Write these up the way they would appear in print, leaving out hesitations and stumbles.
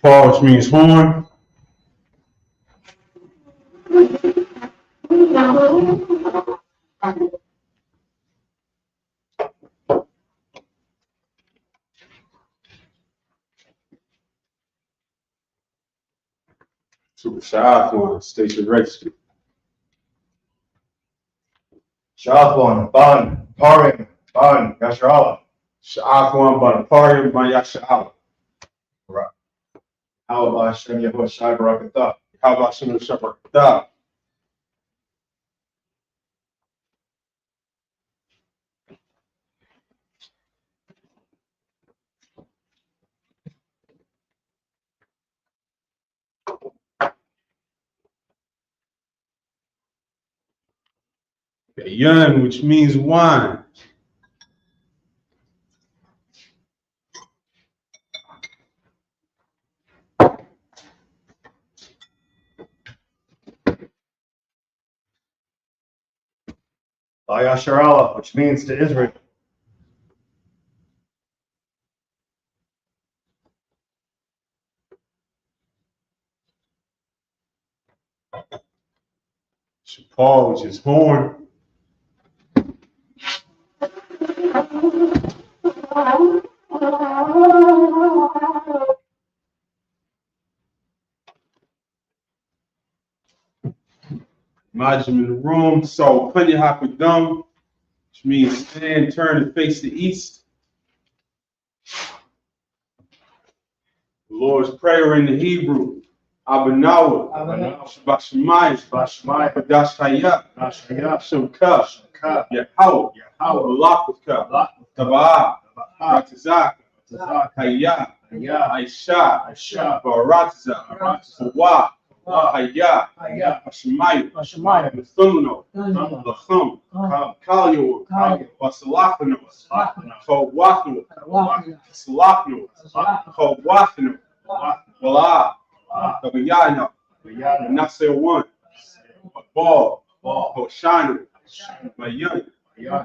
Paul, which means horn. Super Sha'af one, station register. Sha'af one, Ban, Parim, Ban, Yasharala. Sha'af one, Banaparim, Ban Yasha'ala. Right. How about Hashem Yahuwah Shai Barakatah? How about Shem Shabbat? Yun, which means wine. Yasharala, which means to Israel. Paul, which is horn. Majim in the room. So Panya Hapadum, which means stand, turn, and face the east. The Lord's Prayer in the Hebrew. Abanawa, Shabbat Shemayim, Badash Hayah, Shemka, Yahweh, Balakutka, Tabah, Ratazak, Hayah, Aisha, Baratza, Sawa, Hayah, Hashemayim, Methumno, Lachum, Kalyo, Wasalafano, Kawakno, Salafno, Kawakno, Wala. Kabiyana, Nase one, Ball, Hoshanu, Mayun,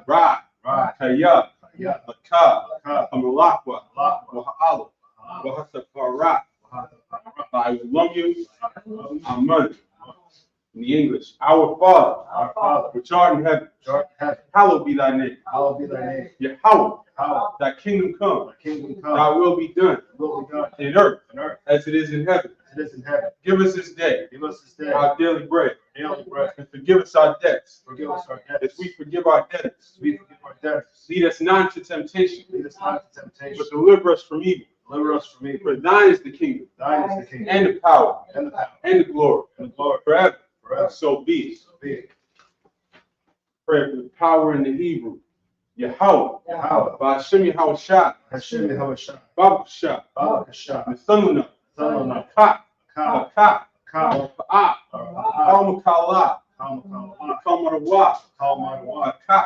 Ra, Kaya, Laka, Amalakwa, Waha'ala, Wahasafara. I love you, Amen. In the English, our Father, which art in heaven, hallowed be thy name. Yahweh, thy kingdom come, thy will be done, in earth as it is in heaven. Give us this day our daily bread, and forgive us our debts, as we forgive our debtors. Lead us not into temptation, but deliver us from evil. For thine is the kingdom, and the power, and the glory, forever. So be it. Pray for the power in the Hebrew. Yahweh, Ba'ashem Yahweh Shah, Babu Shah, Nethununa, Ka, Ba'a, Kalmakala, Kalmarawa, Ka,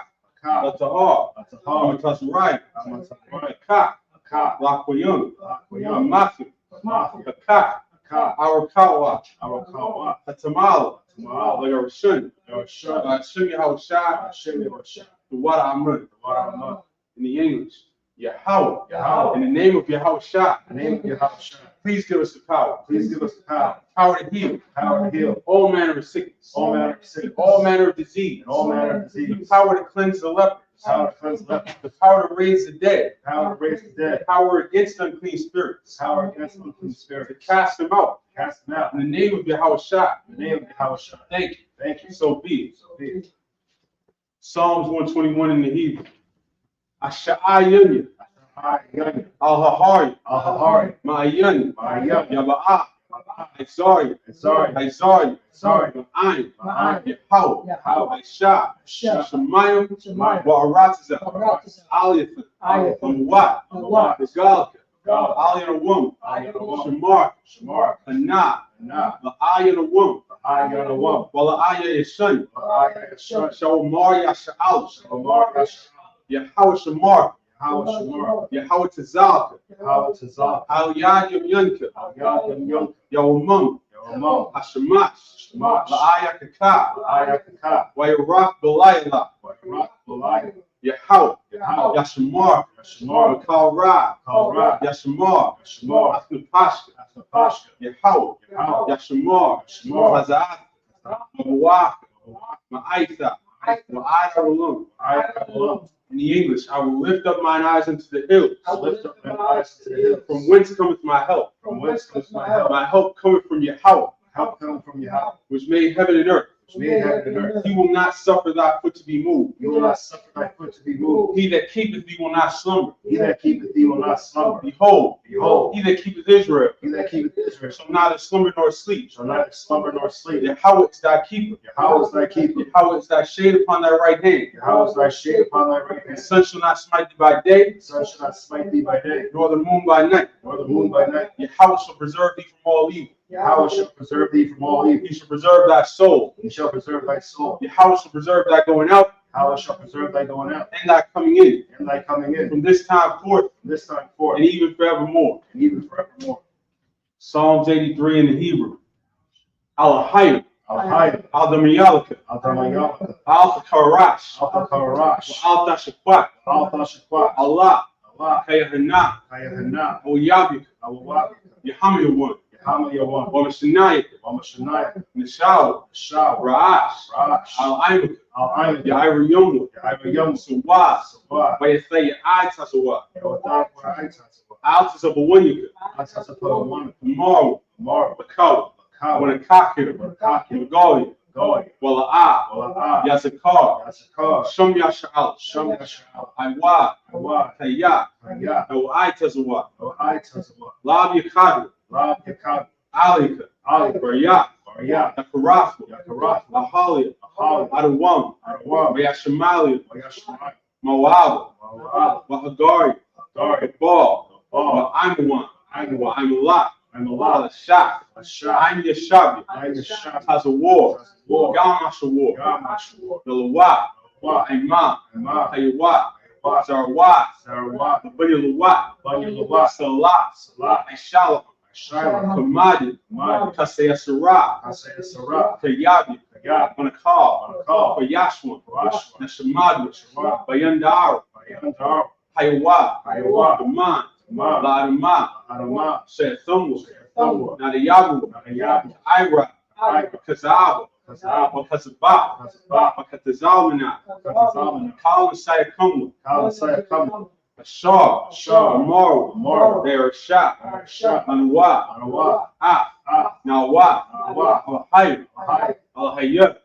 Latahar, Amatasraya, Ka, Lakwayun, Amasu, Ka, Arakawa, Hatamala, Lagarashun, Ba'ashem Yahweh Shah, the water Amun. In the English, Yahweh. In the name of Yahweh Shah. Please give us the power. Power to heal. All manner of sickness. All manner of disease. The power to cleanse the lepers. The power to raise the dead. The power against unclean spirits. To cast them out. In the name of Yahweh Shah. Thank you. So be it. Psalms 121 in the Hebrew. Asha'ayanya. Al-Hahari. Ma'ayanya. Yaba'a. Isaiah. Ma'ayin. Yahweh. Aisha. Shemayim. Wa'aratiza. Aliyah. Amwat. Galka. Ali and a woman. Shamar. Anah. La'ayah and a woman. Wala'ayah is son. Shawmar Yasha'al. Yahweh Shamar. Yahweh Tazalka. Al-Yad Yum Yawamum. Hashamash. La'ayah Kaka. Wayarach Belayla. Yahweh, Yahweh, Yashamar, Yashamar, Kalra, Kalra, Yashamar, Yashamar, Asnapashka, Pashka, Yahweh, Yahweh, Yashamar, Yashamar, Hazat, Mawaka, Ma'aitha, Ma'ada Walum. In the English, I will lift up mine eyes into the hills. I lift up my eyes to the hills. From whence cometh my help? From whence comes my help? My help cometh from Yahweh, Help coming from Yahweh, which made heaven and earth. which made heaven and earth. He will not suffer thy foot to be moved. You will not suffer thy foot to be moved. He that keepeth thee will not slumber. He that keepeth thee will not slumber. Behold, Behold, he that keepeth Israel he that keepeth Israel shall neither slumber nor sleep. shall neither slumber nor sleep. Yahweh is thy keeper. Yahweh is thy keeper. Yahweh is thy shade upon thy right hand. Yahweh is thy shade upon thy right The hand. sun shall not smite thee by day, The sun shall not smite thee by day, nor the moon by night. nor the moon by night. Yahweh shall preserve thee from all evil. Yahweh shall preserve thee from all evil. He shall preserve thy soul. He shall preserve thy soul. Yahweh shall preserve thy going out Yahweh shall preserve thy going out and thy coming in, and thy coming in from this time forth from this time forth and even forevermore. and even forevermore. Psalms 83 in the Hebrew. Al-Hayim, Al-Hayim, Al-Damayalaka, Al-Damayalaka, Al-Karash, Al-Karash, Al-Tashaqat, Al-Tashaqat, Allah, Allah, Kayahana, Kayahana, Al-Yabik, Al-Wabik, Yahamiyawun, Yahamayawan, Wamashanayik, Wamashanayah, Nishaw, Shaw, Ra'ash, Rash, Al-Aymak, Al-Ayman, Yaira Yomwa, Yahayam, Suwa, Sabah, Bayasaya Aitasawa, Yawadak, Wa'aitas, Altas of Awunika, Atasapalawan, Tomorrow, Mar, Bakaw, Kawa, Wanakakir, Wakaki, Magali, Goy, Wala'ah, Wala'ah, Yazakar, Yasakar, Shum Yasha'al, Sham Yasha'al, Iwa, Awa, Taya, Kaya, Aitazawa, Wa'aitaswa, Lab Yakadu, Lab Yakab, Alika, Ali, Barya, Barya, Yakarafu, Yakaraf, Ahalia, Ahali, Adawam, Arawam, Bayashamalia, Wayashmai, Moab, Mawab, Wahagari, Dari, Ball, Ball, Wa'aimawan, Aingwa, Wa'aimalak, I'm a lot, Shah, Ashah, I'm Yashabi, I'm the Shah, has a war, War, Gamash war, Gamashua, Nalawa, Wa, Imam, Ima, Haywa, Wa, Zarwa, Sarawat, Banyalawat, Banyalawat, Salat, Salat, Shalom, Shiloh, Kamadi, Madi, Kaseyasara, Asay Sarah, Kayabi, Kayab, Manakal, Manakal, Bayashwan, Rashwa, Nashamadu, Shema, Bayandar, Bayandar, Haywa, Iowa, Kaman, Ma, Ladama, Adama, Shethamu, Thamwa, Nadayabu, Nayab, Ira, Ira, Kazab, Kazab, Kazaba, Kazaba, Kazalmana, Kazamana, Kalam Sayakamu, Kalasaya Kamu, Ashar, Ashar, Amaru, Amaru, Beresha, Arsha, Anwa, Anawa, Ah, Ah, Nawa, Nawa, Alhayy, Ahai, Alhayyah,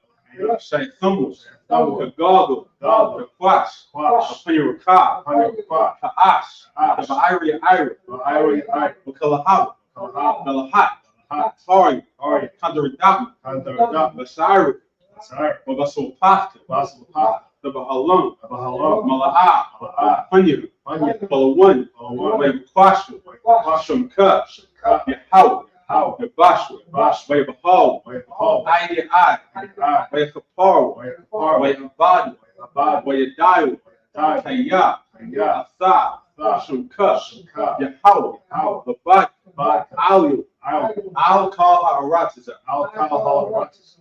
Shaythamus, Thamwa, Kagago, Gado, Kwash, Quash, Apanyaraka, Panyakwa, Kaash, Ash, Ira, Ira, Iri, Iri, Kalahab, Kalahab, Kalahat, Hat, Tari, Ari, Kandaradam, Kandaradam, Basari, Sar, Babasopata, Basapa, the Bahalam, Bahala, Mala'a, Mala'a, Panya, Panya, Palawan, Palawan, Kwashu, Quashum, Shumka, Ka, Yahaw, How, Yabashwa, Bash, Bahal, Wayahal, Ida I, Wayah, Wayakapar, Wayahar, Wayabad, Abad, Wayadayu, Dai, Kaya, Kaya, Asa, Tha, Shumka, Shaka, Yahaw, How, Labat, Bad, Alu, Al, Al Kal Aratiza. Al, Kalahal, Ratis,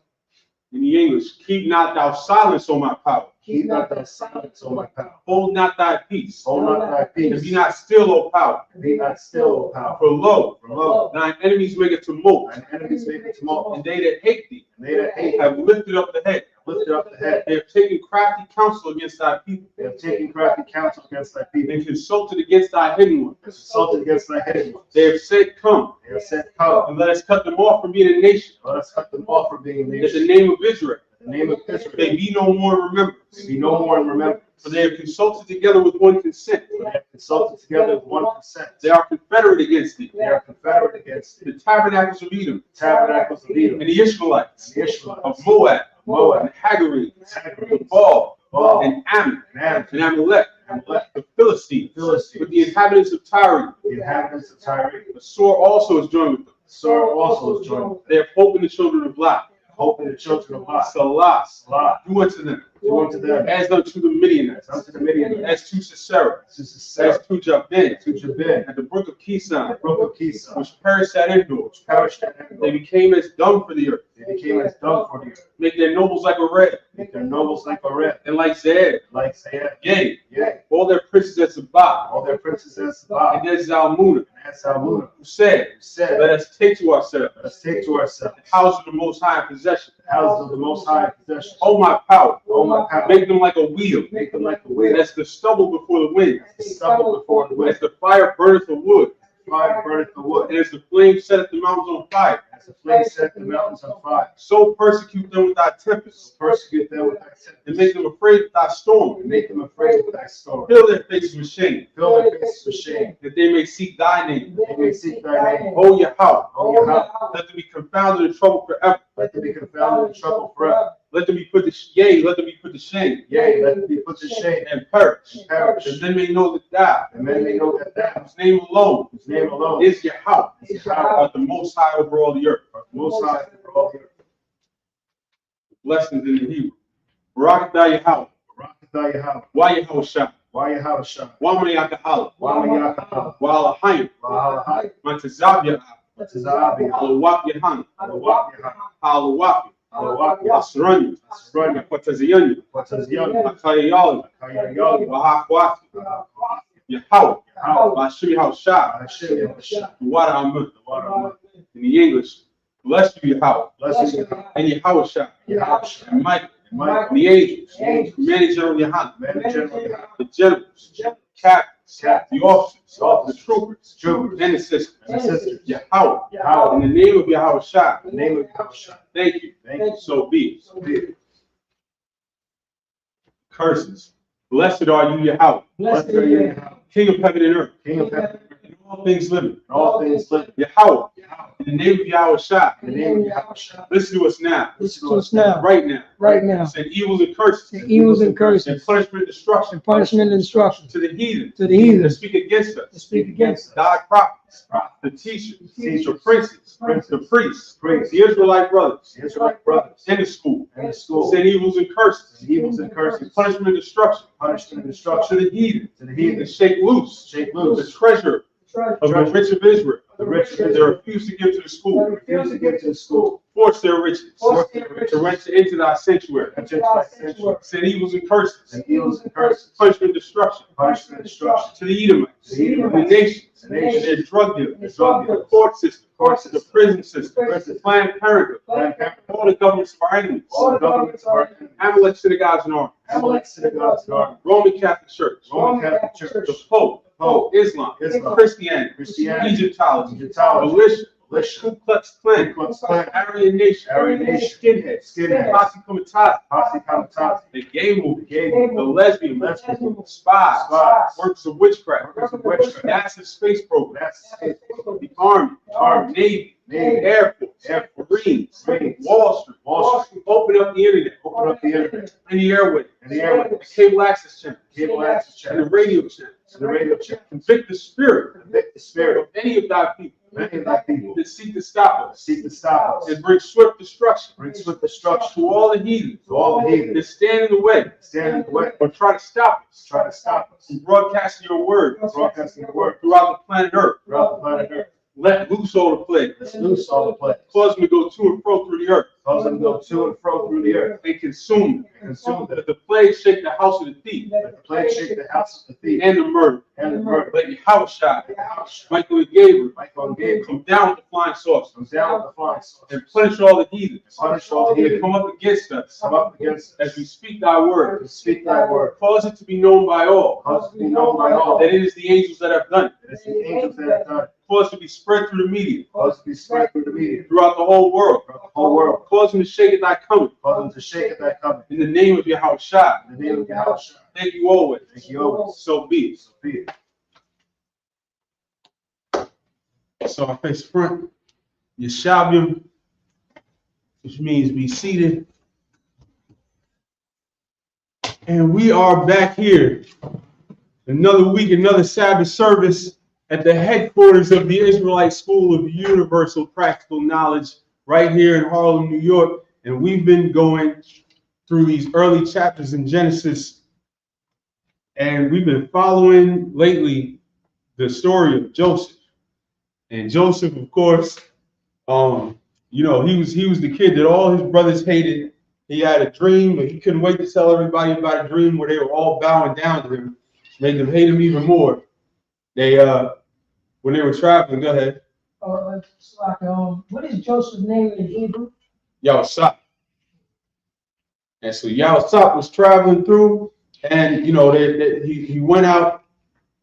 In the English, keep not thou silence, O my power. keep not thy silence, O my power, Hold not thy peace. hold not thy And peace, be not still, O power. be not still, O power, For lo, for lo, thine enemies make a tumult, thine enemies make a tumult, and they that hate thee and they that hate have lifted up the head. lifted up the head. They have taken crafty counsel against thy people, They have taken crafty counsel against thy people, and consulted against thy hidden ones. and consulted against thy hidden ones. They have said, Come, They have said, Come, and let us cut them off from being a nation, let us cut them off from being a that the nation. name of Israel The name of may Israel be no more in remembrance. may be no more in remembrance. For they have consulted together with one consent. They have consulted together with one consent. They are confederate against thee, They are confederate against the tabernacles of Edom, the tabernacles of Edom, and the Ishmaelites, the Ishmaelites, of Moab, Moab, and Hagarenes, Hagarenes, the Baal, Baal, and Ammon, and and Amalek, Amalek, the Philistines, Philistines, with the inhabitants of Tyre. the inhabitants of Tyre. The sword also is joined with them. The sword also is joined with them. They have hope in the children of Lot. Hope in the children of Lot. Salah, Lot, do unto them Do unto them as unto the Midianites, unto the Midianites, as to Sisera, to as Sisera, to Jabin, to Jabin, at the brook of Kison, the brook of Kison, which perished at Endor. perished at Endor. They became as dung for the earth. They became as dung for the earth. Make their nobles like a red, Make their nobles like a red, and like Zed. like Zaid. Yea, Yea, all their princes as Sabbath, all their princes as Sabbath, and as Zalmunna, and as Salmuna, who said, who said, let us take to ourselves let us take to ourselves the house of the Most High in possession. the houses of the Most High in possession. Oh, my power, Oh, my power, make them like a wheel, make them like a wheel, as the stubble before the wind, the stubble before the as wind, the fire burneth the wood, fire burneth the wood, and as the flame setteth the mountains on fire. as the flame set the mountains on fire. So persecute them with thy tempests, Persecute them with thy and sentence, make them afraid with thy storm. and make them afraid with thy storm. Fill their faces with shame, Fill their faces with shame, that they may seek thy name. they may seek thy name. O Yahweh, O Yahweh, let them be confounded in trouble forever. let them be confounded in trouble forever. Let them be put to let them be put to shame Yea, let them be put to shame and perish. and perish. And then they know that thou, And men may know that thou, whose name alone whose name alone is Yahweh, is Yahweh, art the Most High over all the earth. Most High over all the earth. Blessings in the Hebrew. Barak thy Yahweh. Barak thy Yahweh. Why Yahweh Shah? Why Yahweh Shah? Why Mayakahala? Why Yahweh? Why Alahayim? Why Matazab Zahabi? Alawak Yahan. Alawak Yahweh. Alawak. Alawak Asrani. Asrani. Pataziyani. What is young? Akayali. Kayayali. Wahakwati. Yahweh. Bashimi Haushah. Hashem Yahweh. Wada Amun. Water. In the English, blessed be Yahweh. Blessed be Yahweh. And Yahweh Shah. Yahweh. And Michael. Michael. And the angels. Angels. Many General Yahan. Man in general Yahweh. The generals. Captains. Captains. The officers. Officers. The troopers. Troopers. And the sisters. And the sisters. Yahweh. Yahweh. In the name of Yahweh Shah. In the name of Yahweh Shah. Thank you. Thank you. So be it. So be it. Curses. Blessed are you, Yahweh, Blessed are you, Yahweh, King of heaven and earth, King of heaven, and all things living. and all things living. Yahweh, Yahweh. in the name of Yahweh Shah, In the name of Yahweh Shah. listen to us now, Listen to us now, right now. right now. Send evils and curses, The evils and and curses, punishment and destruction and punishment and destruction to the heathen to the heathen that speak against to us, speak against us. thy prophets, Prophets, the teachers, Teachers, the princes, the priests, priests, the Israelite brothers, the Israelite brothers, in the school. and the school, Send evils and curses, and evils and curses, and punishment and destruction punishment and to destruction the heathen, to the and heathen, shake loose shake the loose treasure of the rich of Israel, the rich that they refuse to give to the school, refuse to give to the school, force their riches, force their riches, to rent into thy sanctuary, enter into thy sanctuary, send evils and curses, and evils and curses, punishment and destruction punishment and destruction to the Edomites, to the and the Edomites, nations, the nations, their drug dealers, the drug the dealers, court system, court the system, prison system, the Planned Parenthood, Planned Parenthood, all the governments of our enemies, all the governments of our enemies, Amalek synagogues and armies, Amalek synagogues and armies, Roman Catholic Church, Roman Catholic Church, the Pope, Islam, Islam, Christianity, Christianity, Egyptology, Egyptology, militia, militia, Ku Klux Klan, Ku Klux Klan, Aryan Nation, Aryan Nation, skinheads, skinheads, posse comitatus, posse comitatus, the gay movement, gay the movement, lesbian lesbian movement, spies, spies, works of witchcraft, workers of witchcraft, massive space program, massive the Army, Navy, Navy, Air Force, Air Marines, Marines, Wall Street, Wall Street, open up the internet, open up the internet, and the airways, and the airways, the cable access channel, cable access and the channel, radio channel. and the radio channel, Convict the spirit convict the spirit of any of thy people many of thy people that seek to stop us seek to stop us, and bring swift destruction bring swift destruction to all the heathens to all the heathen that stand in the way stand in the way, or try to stop us try to stop us, from broadcasting your word broadcasting the word throughout the planet Earth. throughout the planet Earth. Let loose all the plague. Let's loose all the plagues, Cause them to go to and fro through the earth cause them to go to and fro through the earth, and consume them. and consume them. Let the plague shake the house of the thief Let the plague shake the house of the thief and the murder. and the murder. Let Yahushua, The house, Michael and Gabriel Michael and Gabriel, come down with the flying saucers comes down with the flying saucers, and punish all the heathens punish all the that heathen, come up against us come up against as us, we speak thy word. to speak thy word, Cause it to be known by all cause it to be known by all that that it is the angels that have done it. it's the angels that have done it, Cause it to be spread through the media cause it to be spread through the media, throughout the whole world. throughout the whole world, Cause them to shake at thy coming cause them to shake at thy coming. in the name of Yahushua. In the name of Yahweh, Thank you always. thank you always. So be it. So be it. So I face front, Yeshabium, which means be seated. And we are back here. Another week, another Sabbath service at the headquarters of the Israelite School of Universal Practical Knowledge right here in Harlem, New York. And we've been going through these early chapters in Genesis, and we've been following lately the story of Joseph. And Joseph, of course, he was the kid that all his brothers hated. He had a dream, but he couldn't wait to tell everybody about a dream where they were all bowing down to him, made them hate him even more. They when they were traveling, go ahead. What is Joseph's name in Hebrew? Isupk. And so Isupk was traveling through, and he went out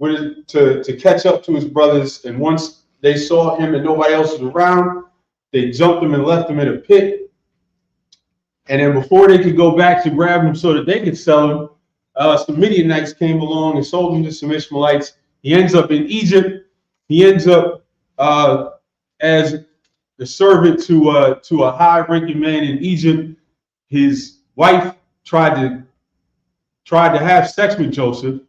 to catch up to his brothers. And once they saw him and nobody else was around, they jumped him and left him in a pit. And then before they could go back to grab him so that they could sell him, some Midianites came along and sold him to some Ishmaelites. He ends up in Egypt. He ends up as the servant to a high-ranking man in Egypt. His wife tried to have sex with Joseph.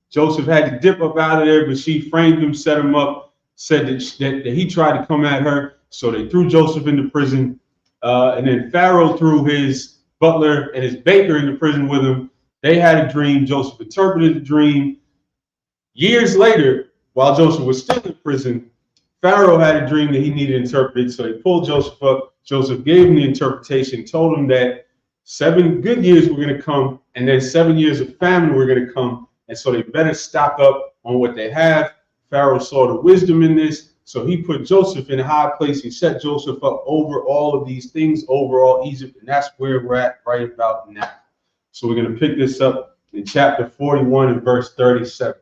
Joseph had to dip up out of there, but she framed him, set him up, said that he tried to come at her. So they threw Joseph into prison. And then Pharaoh threw his butler and his baker into prison with him. They had a dream. Joseph interpreted the dream. Years later, while Joseph was still in prison, Pharaoh had a dream that he needed interpreted. So they pulled Joseph up. Joseph gave him the interpretation, told him that 7 good years were going to come, and then 7 years of famine were going to come. And so they better stock up on what they have. Pharaoh saw the wisdom in this. So he put Joseph in a high place. He set Joseph up over all of these things, over all Egypt. And that's where we're at right about now. So we're going to pick this up in chapter 41 and verse 37.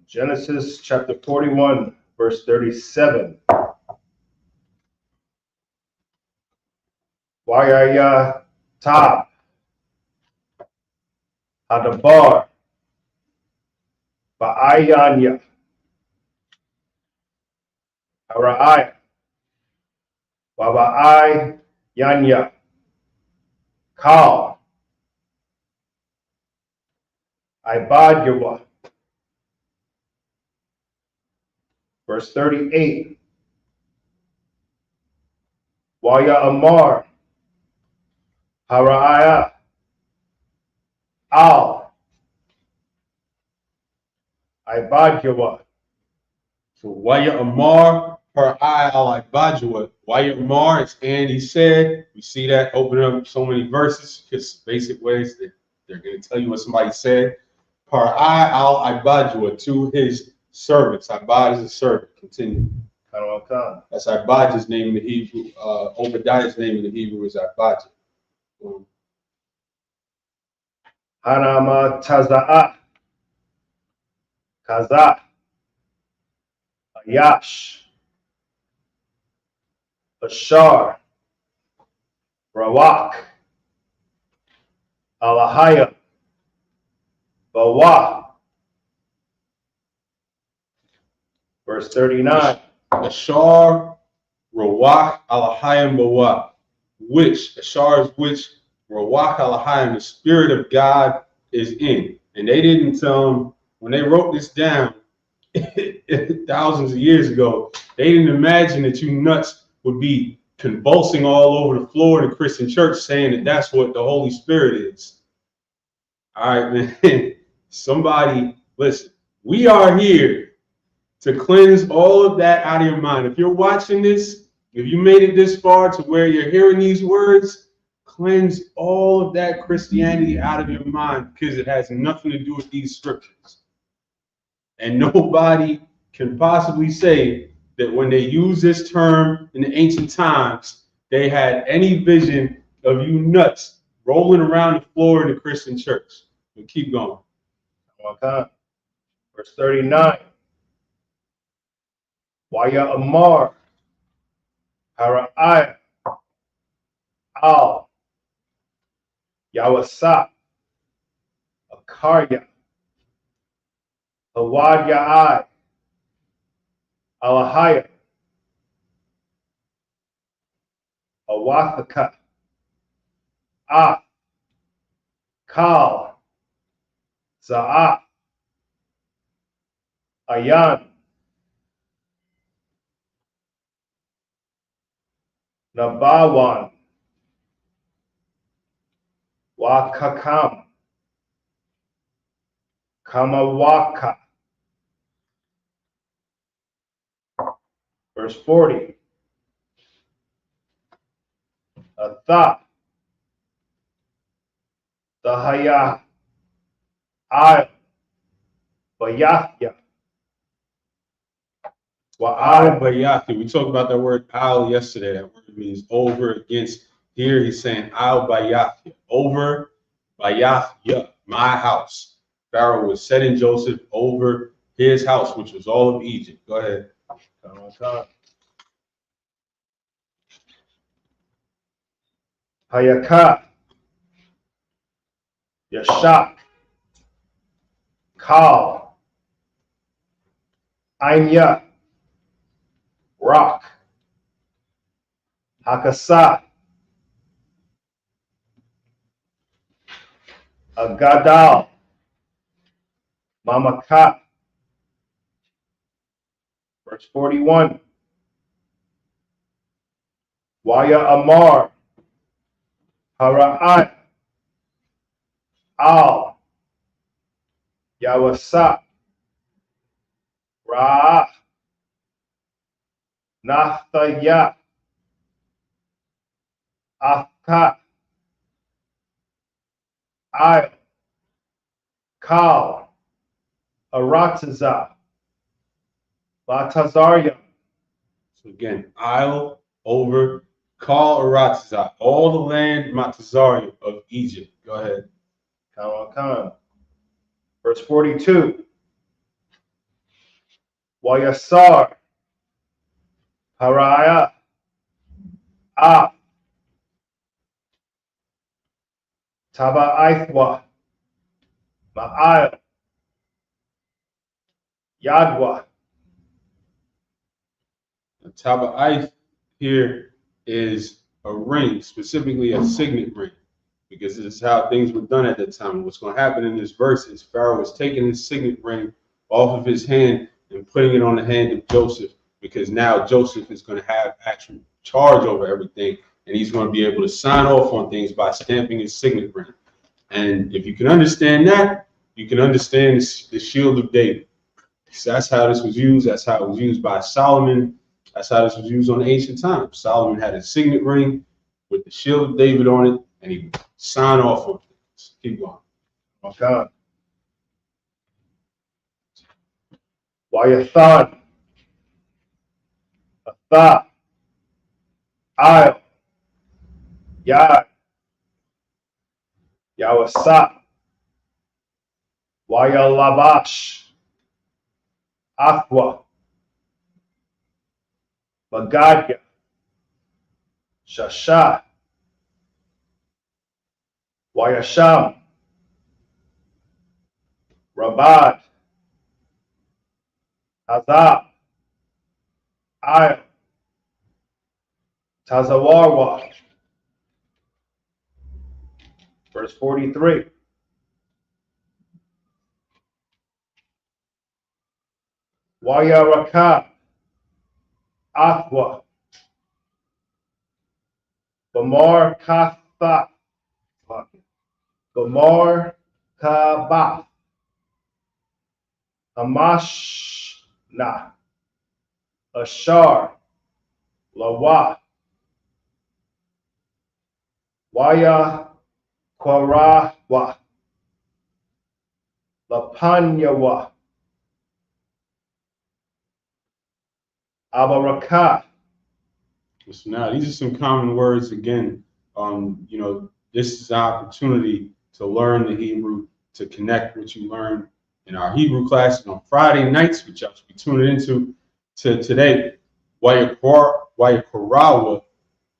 Genesis chapter 41, verse 37. Wayaya Tab Adabar Ba'ayanya Ara'ai Waba'ai Yanya Kal Ibadyawa. Verse 38. Waya Amar Hara'aya Al Ibadyawa. So Waya Amar Hara'ai Al Ibadyawa. Waya Amar is and he said. We see that opening up so many verses, just basic ways that they're going to tell you what somebody said. Hara'ai Al Ibadyawa, to his servants. Ibad is a servant. Continue. That's Ibad's name in the Hebrew. Obadiah's name in the Hebrew is Ibad. Hanama Taza'ah Kaza Ayash Ashar Rawak Alahaya Bawa. Verse 39. Ashar Rawak Alahayim Bawa. Which Ashar is which Rawak Alahayim, the Spirit of God is in. And they didn't when they wrote this down thousands of years ago, they didn't imagine that you nuts would be convulsing all over the floor in the Christian church saying that that's what the Holy Spirit is. All right, man. Somebody, listen, we are here to cleanse all of that out of your mind. If you're watching this, if you made it this far to where you're hearing these words, cleanse all of that Christianity out of your mind, because it has nothing to do with these scriptures. And nobody can possibly say that when they use this term in the ancient times, they had any vision of you nuts rolling around the floor in the Christian church. We'll keep going. Verse 39. Waya Amar Hara'ai Al Yawasa Akarya Awad Ya'ai Alahaya Awathaka Kal Za'ah Ayan Nabawan. Wakakam. Kamawaka. Verse 40. Atha. Dahaya. Al. Bayahya. Al Bayathi. We talked about that word al yesterday. That word means over, against. Here he's saying al Bayathi. Over Bayathya, my house. Pharaoh was setting Joseph over his house, which was all of Egypt. Go ahead. Hayaka. Yashak. Kal. Anya. Rock. Hakasa. Agadal. Mamakat. Verse 41. Waya Amar. Hara'at. Al. Yawasa. Ra'ah. Nahtaya. Afkat. Al. Kal. Arataza. Latazarya. So again, Isle over Kal Aratzah, all the land Matazarium of Egypt. Go ahead. Come. Verse 42. Wayasar. Haraya. Ah. Taba Aithwa. Ma'al. Yadwa. The Taba'ith here is a ring, specifically a signet ring, because this is how things were done at that time. What's going to happen in this verse is Pharaoh was taking his signet ring off of his hand and putting it on the hand of Joseph, because now Joseph is going to have actual charge over everything, and he's going to be able to sign off on things by stamping his signet ring. And if you can understand that, you can understand the shield of David. So that's how this was used. That's how it was used by Solomon. That's how this was used on the ancient times. Solomon had a signet ring with the shield of David on it, and he would sign off on things. Keep going. Okay. Wayathan. Atha. Al. Yad. Yawasa. Wayalabash. Athwa. Bagadya. Shasha. Wayasham. Rabad. Azab. Al. Tazawarwa. Verse 43. Wayaraka. Athwa. Bamar Katha. Bamar Kabath. Amashna. Ashar. Lawa. Waya Kwarawa. Lapanyawa. Abaraka. So now these are some common words again. This is an opportunity to learn the Hebrew, to connect what you learn in our Hebrew classes on Friday nights, which y'all should be tuning into to today. Wayakorawa,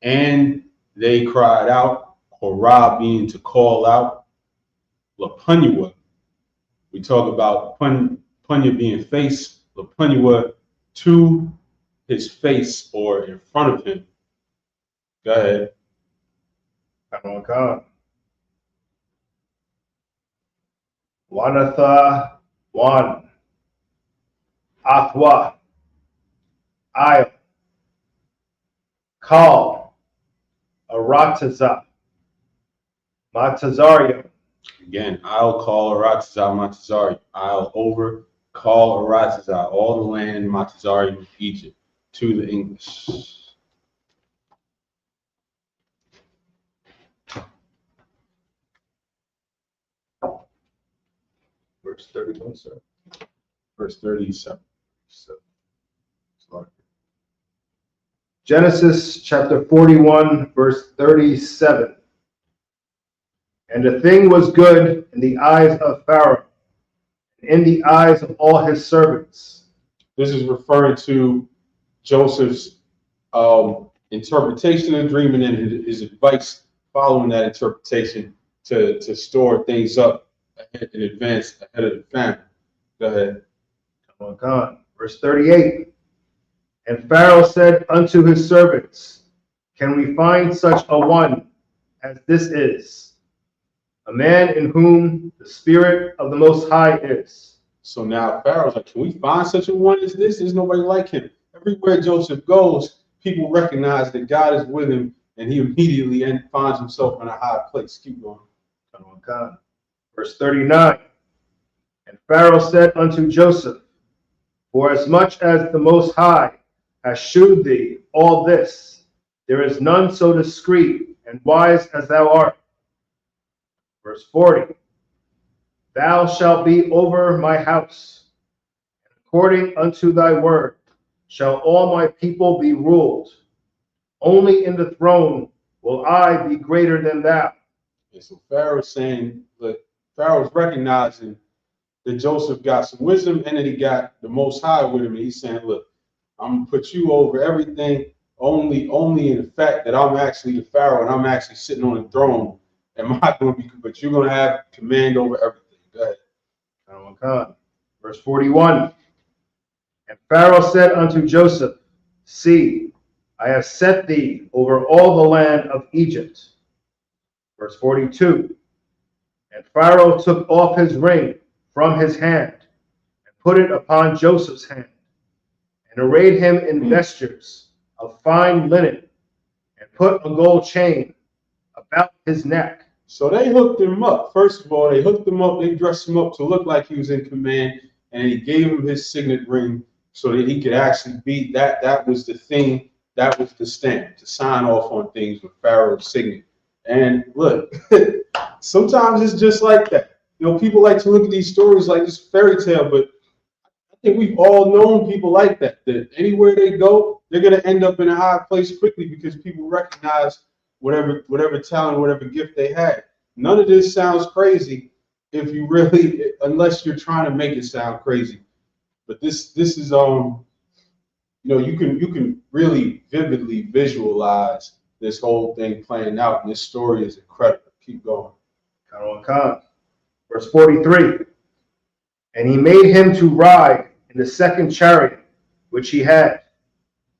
and they cried out. Korah being to call out. Lapunyua, we talk about Punya being face. Lapunyua to his face or in front of him. Go ahead. Come. Wanatha. One. Athwa. Ayah. Call. Aratazah, Matazariah. Again, I'll call Aratazah Matazari. I'll overcall Aratazah, all the land Matazari of Egypt, to the English. Verse 31, sir. Verse 37. Genesis chapter 41, verse 37. And the thing was good in the eyes of Pharaoh, and in the eyes of all his servants. This is referring to Joseph's interpretation of the dream and then his advice following that interpretation to store things up in advance ahead of the famine. Go ahead. Come on. Verse 38. And Pharaoh said unto his servants, can we find such a one as this is, a man in whom the Spirit of the Most High is? So now Pharaoh's like, can we find such a one as this? There's nobody like him. Everywhere Joseph goes, people recognize that God is with him, and he immediately finds himself in a high place. Keep going. Come on. Verse 39. And Pharaoh said unto Joseph, for as much as the Most High has shewed thee all this, there is none so discreet and wise as thou art. Verse 40. Thou shalt be over my house, and according unto thy word shall all my people be ruled. Only in the throne will I be greater than thou. And so Pharaoh's saying, look, Pharaoh's recognizing that Joseph got some wisdom and that he got the Most High with him. And he's saying, look, I'm going to put you over everything, only in the fact that I'm actually the Pharaoh and I'm actually sitting on the throne. Am I going to be, but you're going to have command over everything. Go ahead. Verse 41. And Pharaoh said unto Joseph, see, I have set thee over all the land of Egypt. Verse 42. And Pharaoh took off his ring from his hand and put it upon Joseph's hand, and arrayed him in vestures of fine linen, and put a gold chain about his neck. So they hooked him up. First of all, they hooked him up. They dressed him up to look like he was in command, and he gave him his signet ring so that he could actually be that. That was the thing. That was the stamp to sign off on things with Pharaoh's signet. And look, sometimes it's just like that. You know, people like to look at these stories like it's fairy tale, but I think we've all known people like that. That anywhere they go, they're going to end up in a high place quickly because people recognize whatever talent, whatever gift they had. None of this sounds crazy if you really, unless you're trying to make it sound crazy. But this is you know, you can really vividly visualize this whole thing playing out, and this story is incredible. Keep going. Verse 43. And he made him to ride in the second chariot which he had.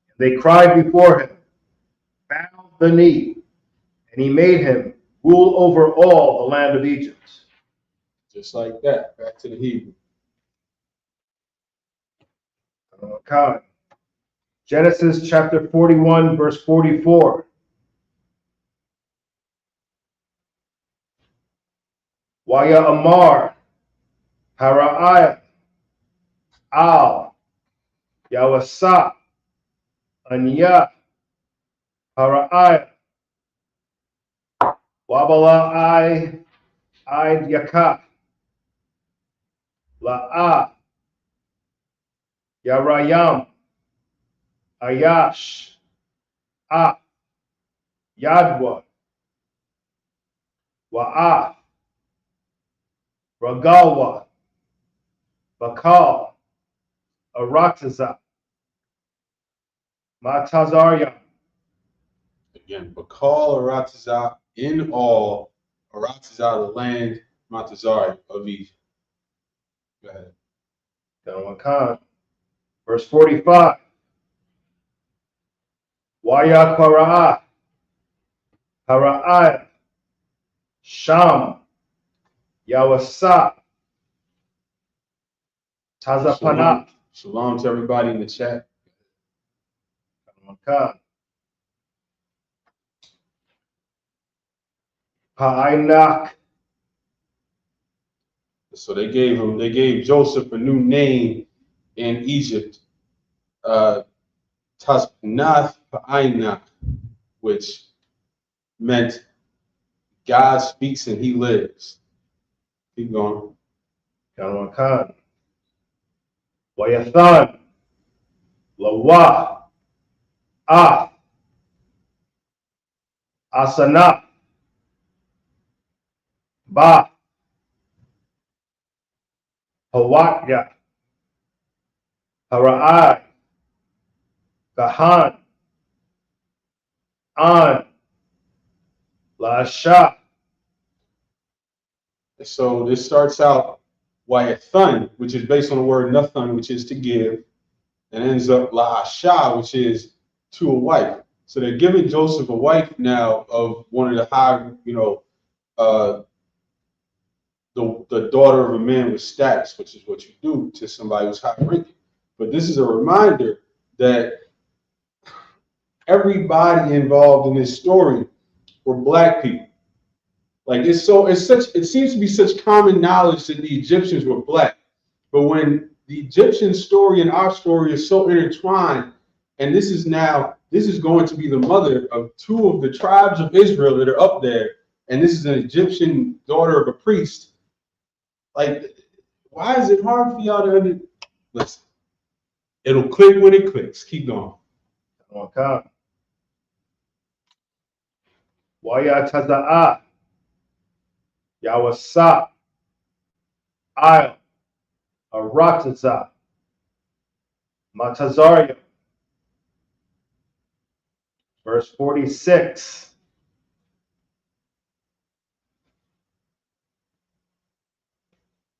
And they cried before him, bow the knee. And he made him rule over all the land of Egypt. Just like that. Back to the Hebrew. Genesis chapter 41, verse 44. Waya Amar, Hara'ayah, Al, Yawasa, Anya, Hara'ayah, Wabala I Yaka, La'a, Yarayam, Ayash, A, Yadwa, Wa'a, Ragalwa, Bakal, Arataza, Matazarya. Again, Bakal Aratazah, in all, Aratazah, the land, Matazari of Egypt. Go ahead. Verse 45. Waya Kwara'a, Hara'ah, Sham, Yawasa, Tazapana. Shalom to everybody in the chat. Pa'ainak. So they gave Joseph a new name in Egypt, Tasnath Pa'ainak, which meant God speaks and he lives. Keep going. Kanawakan. Wayathan. Lawa. Ah. Asana. Ba. Hawatya. Hara'ai. Gahan. An. La'asha. So this starts out Wayathan, which is based on the word Nathan, which is to give, and ends up La'asha, which is to a wife. So they're giving Joseph a wife now of one of the high, the daughter of a man with status, which is what you do to somebody who's high ranking. But this is a reminder that everybody involved in this story were black people. Like it seems to be such common knowledge that the Egyptians were black. But when the Egyptian story and our story is so intertwined, and this is going to be the mother of two of the tribes of Israel that are up there, and this is an Egyptian daughter of a priest. Like, why is it hard for y'all to listen? It'll click when it clicks. Keep going. Kanawakan. Wayataza'a. Yawasa. I'll. Arataza. Matazaria. Verse 46.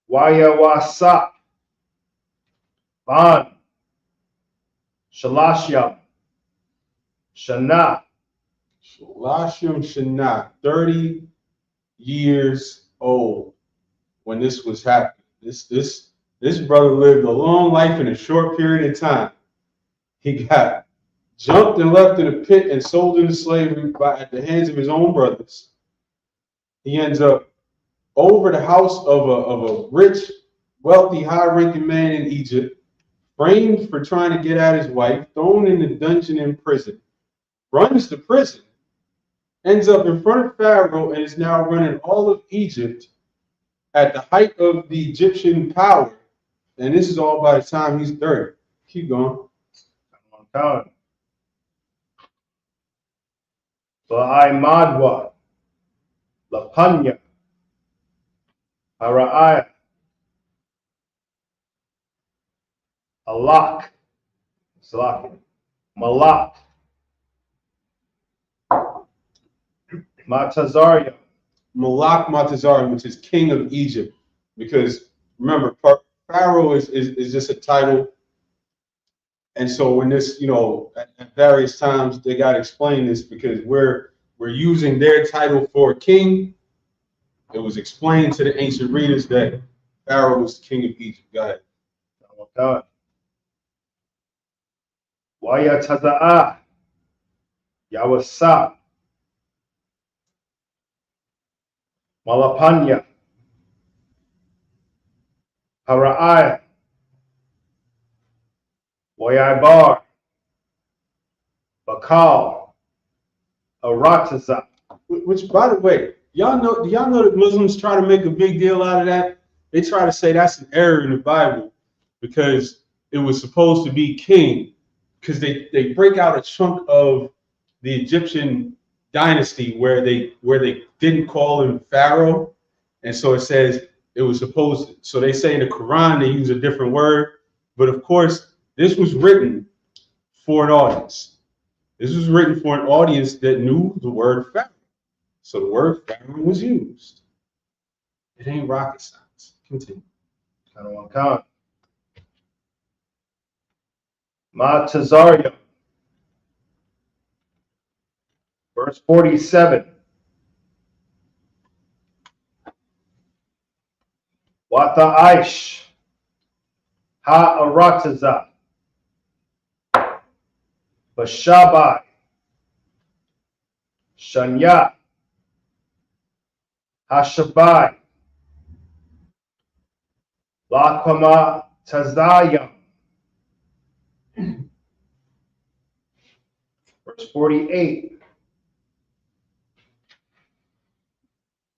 Wayawasa. Ban. Shalashya. Shana. Lashim Shana, 30 years old when this was happening. This brother lived a long life in a short period of time. He got jumped and left in a pit and sold into slavery at the hands of his own brothers. He ends up over the house of a rich, wealthy, high-ranking man in Egypt, framed for trying to get at his wife, thrown in the dungeon in prison, runs to prison, ends up in front of Pharaoh, and is now running all of Egypt at the height of the Egyptian power. And this is all by the time he's 30. Keep going. Madwa. Lapanya. Hara'ai. Alak. Salaki. Malak. Matazaria. Malak Matazar, which is king of Egypt. Because remember, Pharaoh is just a title. And so when this, at various times they got to explain this because we're using their title for king. It was explained to the ancient readers that Pharaoh was the king of Egypt. Go ahead. Wayataza'a. Yawasa. Malapanya. Hara'ai. Wayabar. Bakal. Arataza. Which, by the way, do y'all know that Muslims try to make a big deal out of that? They try to say that's an error in the Bible because it was supposed to be king. Because they break out a chunk of the Egyptian dynasty where they didn't call him Pharaoh, and so it says it was supposed to. So they say in the Quran they use a different word, but of course this was written for an audience. This was written for an audience that knew the word Pharaoh. So the word Pharaoh was used. It ain't rocket science. Continue. Matazaria. Verse 47. Wata'aish. Ha'arataza. Bashabai. Shanya. Hashabai, Lakama Tazayam. Verse 48.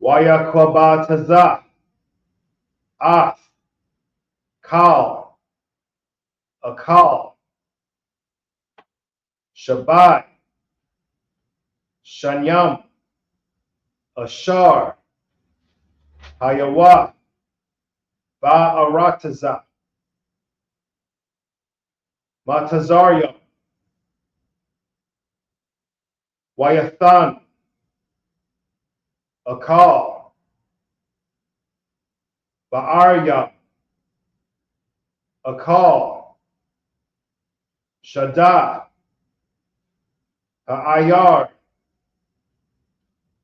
Wayakwaba Tazah, Ath, Kal, Akal, Shabai, Shanyam, Ashar, Hayawa, Ba'arataza, Matazariam, Wayathan, Akal, Ba'aryam, Akal, Shadah, Ha'ayar,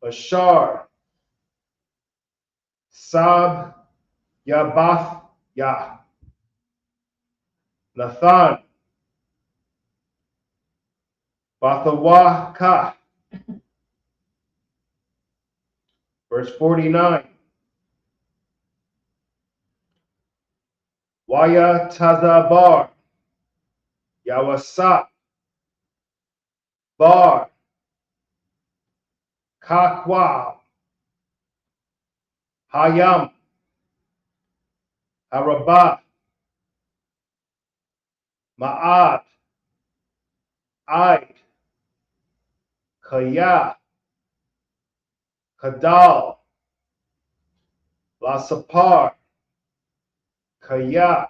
Ashar, Sab, Yabath, Yah, Nathan, Bathawah, Kah. Verse 49. Waya Tazabar, Yawasap, Bar, Kakwa, Hayam, Arabah, Ma'at, Aid, Kaya, Kadal, Lasapar, Kaya,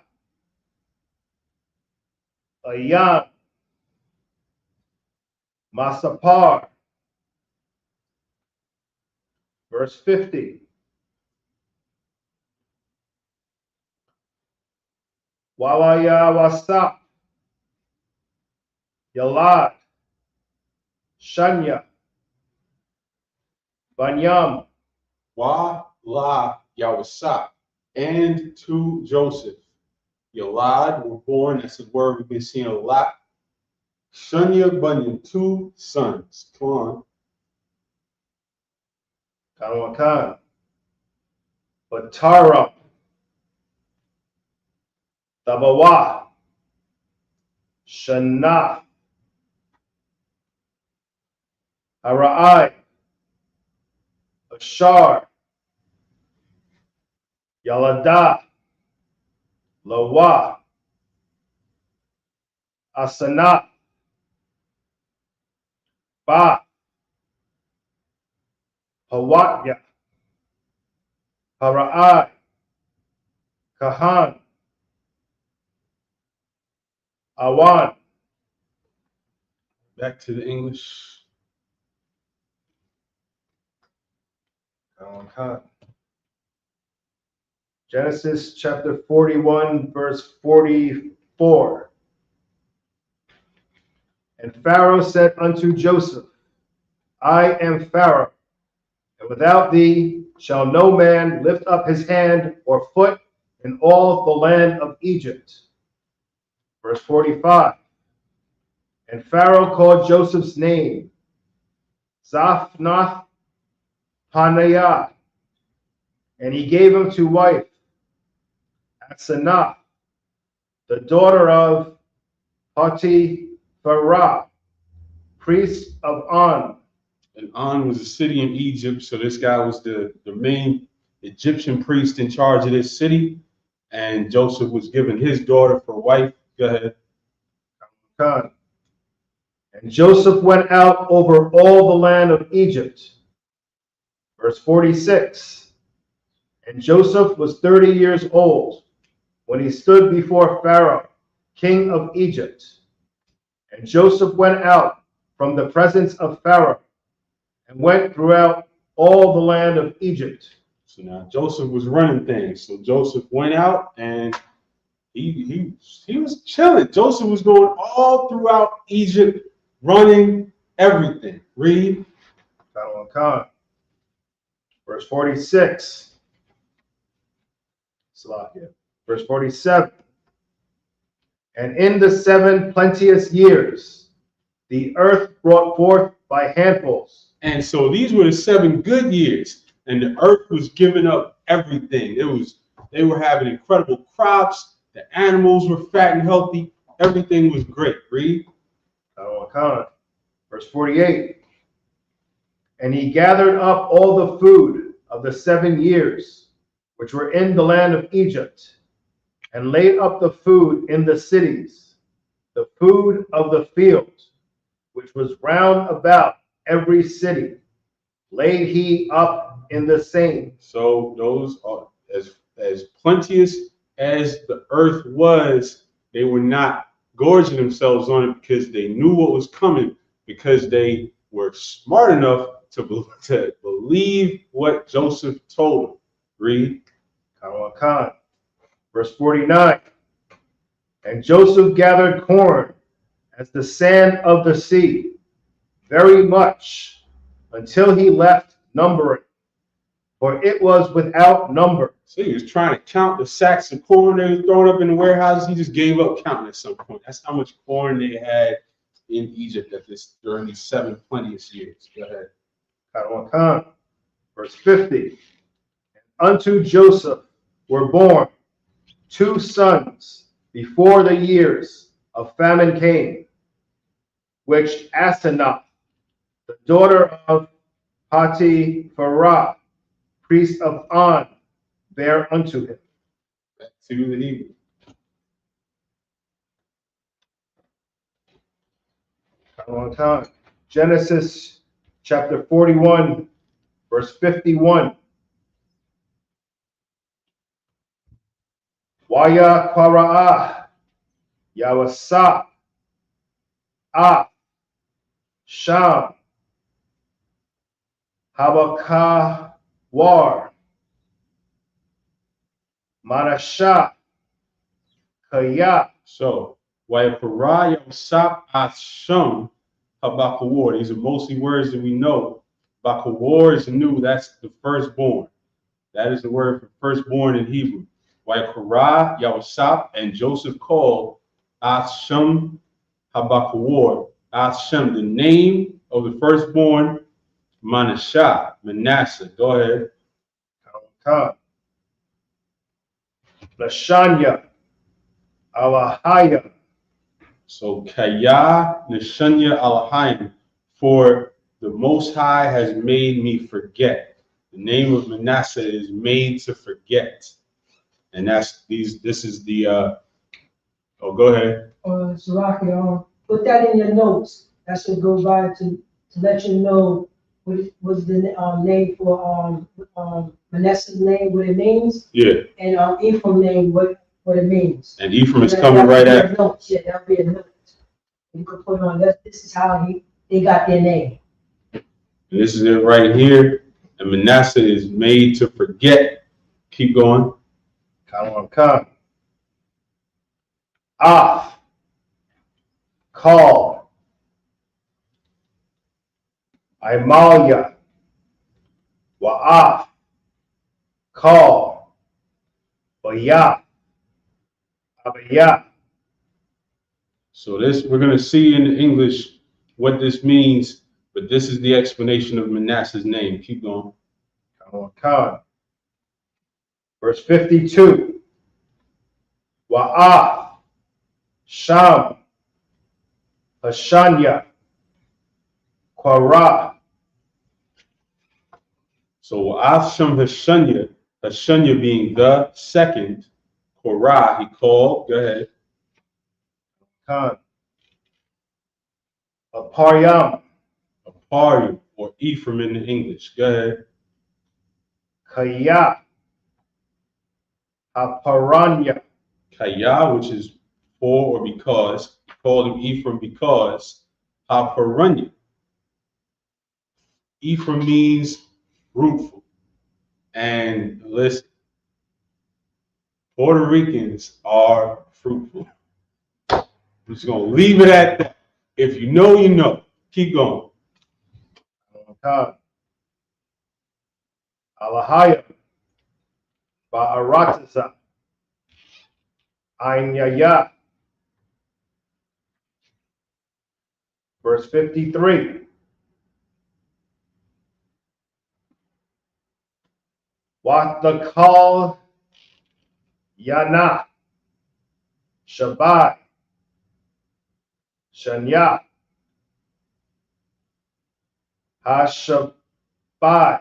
Ayam, Masapar. Verse 50. Walaya Wasap, Yalad, Shanya, Banyam, Wa La Yawasap, and to Joseph. Yalad were born, that's a word we've been seeing a lot. Shunya Bunyan, 2 sons. Come on. Kanawakan, Batara, Tabawa, Shana, Arai, Ashar, Yalada, Lawa, Asana, Ba, Hawatya, Parai, Kahan, Awan. Back to the English. Genesis chapter 41, verse 44. And Pharaoh said unto Joseph, I am Pharaoh, and without thee shall no man lift up his hand or foot in all the land of Egypt. Verse 45. And Pharaoh called Joseph's name Zaphnath Paneah, and he gave him to wife Asenath, the daughter of Potipharah, priest of On. And On was a city in Egypt, so this guy was the main Egyptian priest in charge of this city. And Joseph was given his daughter for wife. Go ahead. And Joseph went out over all the land of Egypt. Verse 46. And Joseph was 30 years old when he stood before Pharaoh, king of Egypt. And Joseph went out from the presence of Pharaoh and went throughout all the land of Egypt. So now Joseph was running things. So Joseph went out and he was chilling. Joseph was going all throughout Egypt, running everything. Read. Verse 46. Verse 47. And in the 7 plenteous years, the earth brought forth by handfuls. And so these were the 7 good years. and the earth was giving up everything. They were having incredible crops. The animals were fat and healthy. Everything was great. Read. Verse 48. And he gathered up all the food of the 7 years which were in the land of Egypt, and laid up the food in the cities, the food of the field, which was round about every city, laid he up in the same. So those are as plenteous as the earth was, they were not gorging themselves on it because they knew what was coming, because they were smart enough to believe what Joseph told them. Read. Verse 49. And Joseph gathered corn as the sand of the sea, very much, until he left numbering, for it was without number. So he was trying to count the sacks of corn they were throwing up in the warehouses. He just gave up counting at some point. That's how much corn they had in Egypt during these 7 plenteous years. Go ahead. Verse 50. Unto Joseph were born 2 sons before the years of famine came, which Asenath, the daughter of Potipharah, priest of On, bare unto him. Back to the Hebrew. Genesis chapter 41, verse 51. Waya Kwara'ah, Yawasa, Sham, Habakawar, Manashah, Kaya. So, Wayaparah Yosap Asham Habakawar. These are mostly words that we know. Bakawar is new, that's the firstborn. That is the word for firstborn in Hebrew. Wayaparah Yosap, and Joseph called Asham Habakawar. Asham, the name of the firstborn, Manasseh. Go ahead. Lashanya, Alahaya. So Kaya Nishanya Alahayim, for the Most High has made me forget. The name of Manasseh is made to forget. And this is the go ahead. Salaki, put that in your notes. That should go by to let you know what was the name for Manasseh's name, what it means. Yeah. And Ephraim name, what it means. And Ephraim is coming right after. Notes. Yeah, that'll be a note. You can put on that. This is how they got their name. And this is it right here. And Manasseh is made to forget. Keep going. Call, Imalia, Wa'af, call, Bayah, Abayah. So this, we're going to see in English what this means, but this is the explanation of Manasseh's name. Keep going. Verse 52. Wa'af, Sham, Hashanya, Quara. So Asham Hashanya being the second, Korah, he called. Go ahead. Aparyam, Apari, or Ephraim in the English. Go ahead. Kaya, Aparanya. Kaya, which is for or because. He called him Ephraim because Haparanya. Ephraim means fruitful. And listen, Puerto Ricans are fruitful. I'm just going to leave it at that. If you know, you know. Keep going. Alahaya, Ba'aratasa, Ainyaya. Verse 53. Wathakal Yana Shabai Shanya Hashabai.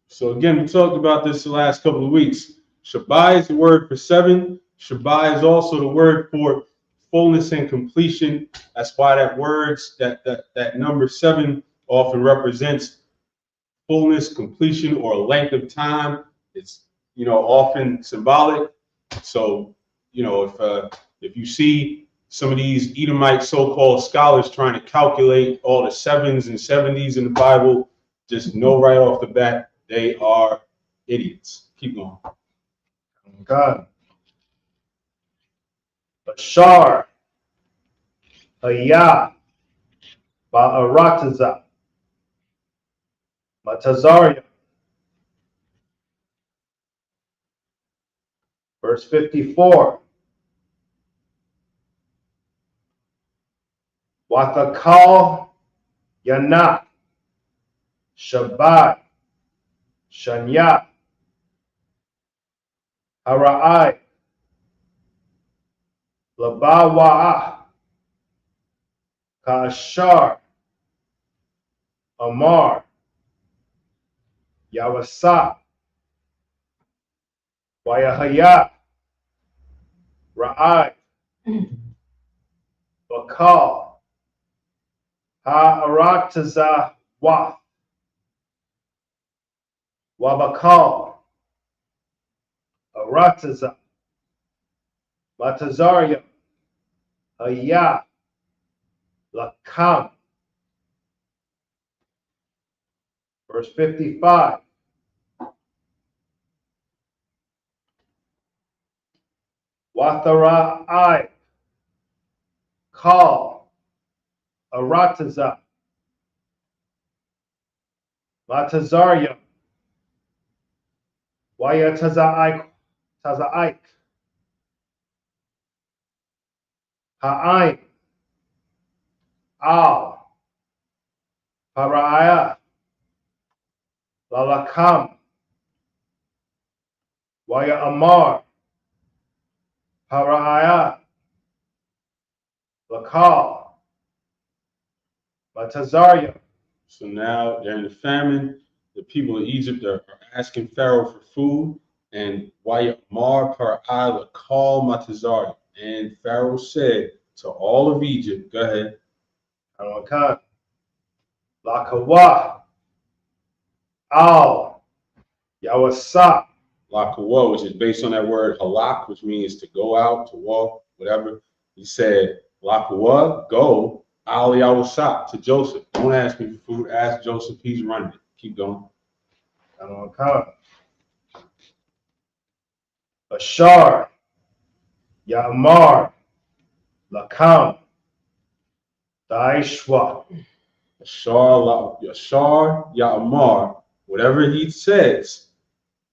So again, we talked about this the last couple of weeks. Shabbai is the word for 7. Shabbai is also the word for fullness and completion. That's why that number 7 often represents fullness, completion, or length of time. It's often symbolic. So if you see some of these Edomite so-called scholars trying to calculate all the 7s and 70s in the Bible, just know right off the bat they are idiots. Keep going. God. Ashar Haya Ba'arataza Matazaria. Verse 54. Wathakal Yana Shabbat Shanya Hara'ai Labawa'ah Kashar Amar Yawasa Wayahaya Ra'ai Bakal Ha'arataza Wath Wabakal Arataza Matazaria Haya Lakam. Verse 55. Wathara'ai Kal Arataza Matazaria Wayatazaik Tazaik Ha'ain Al Paraya Lalakam Waya Amar Paraya Lakal Matazaria. So now during the famine, the people of Egypt are asking Pharaoh for food, and Wayamar Par'ai call Matazari. And Pharaoh said to all of Egypt, go ahead. Alakan Lakawa Al Yawasa Lakawa, which is based on that word halak, which means to go out, to walk, whatever. He said, Lakawa, go, al Yawasa, to Joseph. Don't ask me for food, ask Joseph, he's running it. Keep going. Alakan Ashar Yamar Lakam Daishwa Yashar Ya'amar, whatever he says,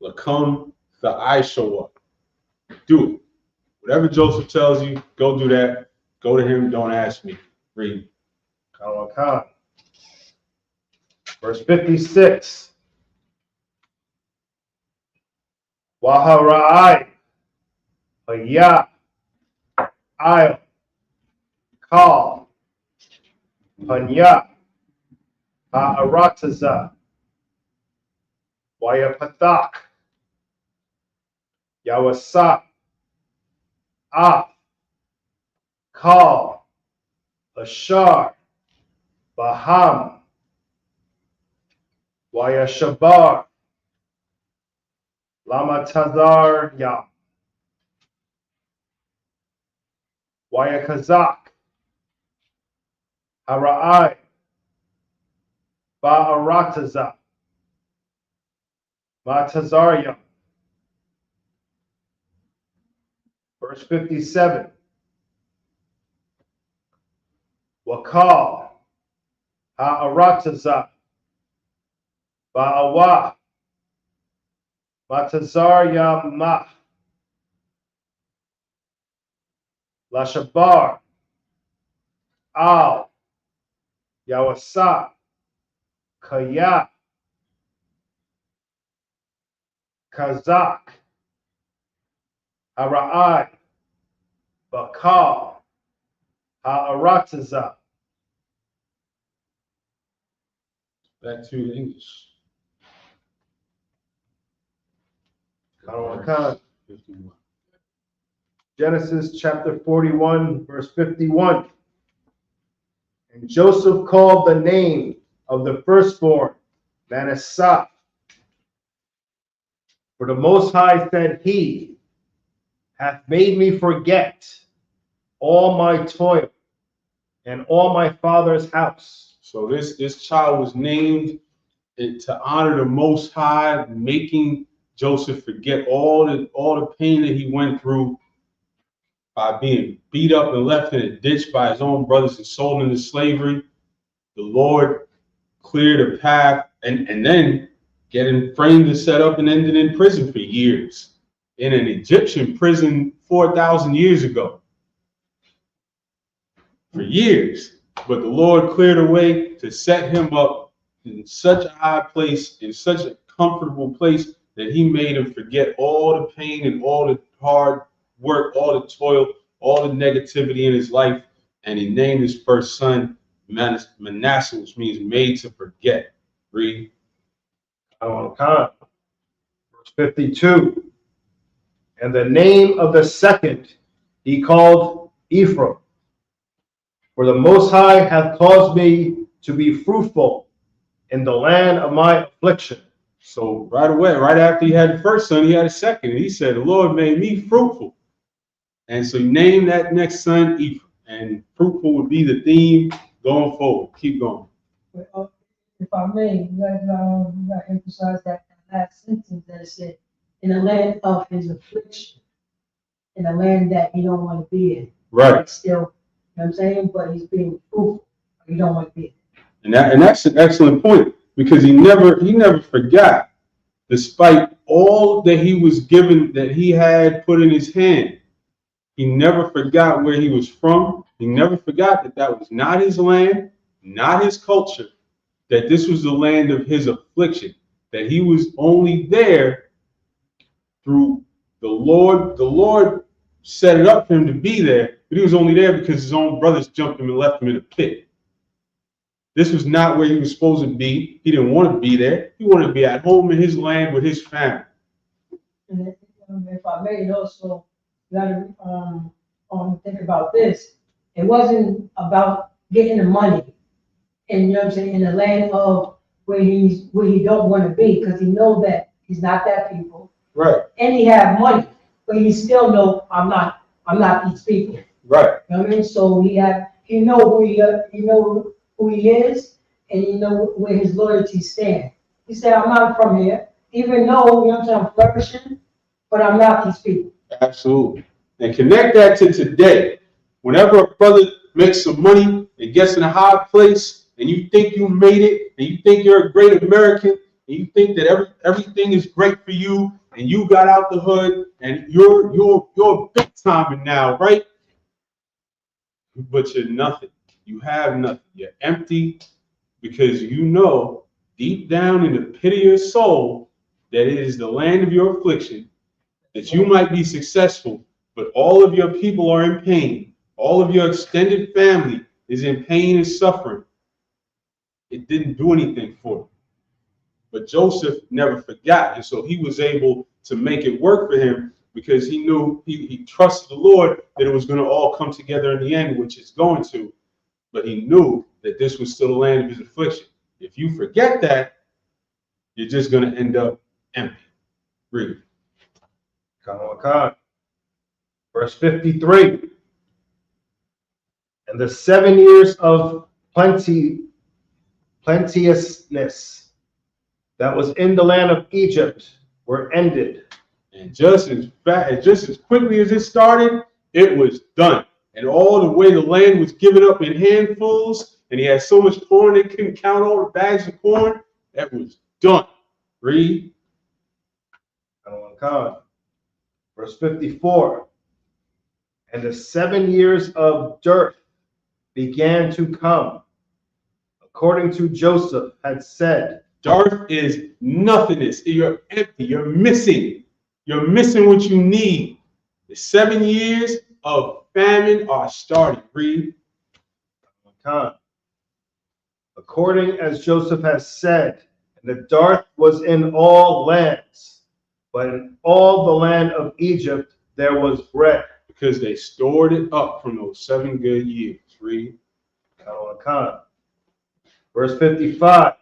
Lakum the Aishawa. Do it. Whatever Joseph tells you, go do that. Go to him, don't ask me. Read. Alakan. Verse 56. Wahara'ai Haya Ayel Kal Panya Ha'arataza Wayapathak Yawasa Af Kal Ashar Baham Wayashabar Lamatazar Yam Wayakazak Hara'ai Ba'arataza Matazarya. Verse 57. Wakal Ha'arataza Ba'awa Matazarya Ma Lashabar Al Yawasa Kaya Kazak, Hara'ai, Bakal, Ha'arataza. Back to English. Khan. 51. Genesis chapter 41, verse 51. And Joseph called the name of the firstborn Manasseh. For the Most High said, He hath made me forget all my toil and all my father's house. So this child was named to honor the Most High, making Joseph forget all the pain that he went through by being beat up and left in a ditch by his own brothers and sold into slavery. The Lord cleared a path, and then getting framed and set up and ended in prison for years, in an Egyptian prison 4,000 years ago. For years. But the Lord cleared a way to set him up in such a high place, in such a comfortable place, that he made him forget all the pain and all the hard work, all the toil, all the negativity in his life. And he named his first son Manasseh, which means made to forget. Read. Verse 52. And the name of the second he called Ephraim. For the Most High hath caused me to be fruitful in the land of my affliction. So right away, right after he had the first son, he had a second. And he said, the Lord made me fruitful. And so he named that next son Ephraim. And fruitful would be the theme going forward. Keep going. If I may, you gotta emphasize that last sentence that it said, in the land of his affliction, in the land that you don't want to be in. Right. But still, you know what I'm saying? But he's being fruitful. You don't want to be in. And that's an excellent point, because he never forgot, despite all that he was given, that he had put in his hand. He never forgot where he was from. He never forgot that that was not his land, not his culture, that this was the land of his affliction, that he was only there through the Lord. The Lord set it up for him to be there, but he was only there because his own brothers jumped him and left him in a pit. This was not where he was supposed to be. He didn't want to be there. He wanted to be at home in his land with his family. And if I may also, you gotta think about this. It wasn't about getting the money, and you know what I'm saying, in the land of where he don't want to be, because he know that he's not that people. Right. And he have money, but he still know I'm not these people. Right. You know what I mean? So he know who he is, and he know where his loyalty stand. He said, I'm not from here, even though, you know what I'm saying, I'm flourishing, but I'm not these people. Absolutely. And connect that to today. Whenever a brother makes some money and gets in a high place, and you think you made it, and you think you're a great American, and you think that everything is great for you, and you got out the hood, and you're big timing now, right? But you're nothing. You have nothing. You're empty, because you know deep down in the pit of your soul that it is the land of your affliction, that you might be successful, but all of your people are in pain. All of your extended family is in pain and suffering. It didn't do anything for him. But Joseph never forgot, and so he was able to make it work for him, because he knew, he trusted the Lord that it was going to all come together in the end, which it's going to. But he knew that this was still the land of his affliction. If you forget that, you're just going to end up empty. Read. Verse 53. And the 7 years of plenteousness that was in the land of Egypt were ended. And just as quickly as it started, it was done. And all the way the land was given up in handfuls, and he had so much corn they couldn't count all the bags of corn, that was done. Read. Verse 54. And the 7 years of dearth began to come, according to Joseph had said. Dearth is nothingness. You're empty. You're missing. You're missing what you need. The 7 years of famine are starting. Read. According as Joseph has said, and the dearth was in all lands, but in all the land of Egypt there was bread. Because they stored it up from those 7 good years. Read. Verse 55.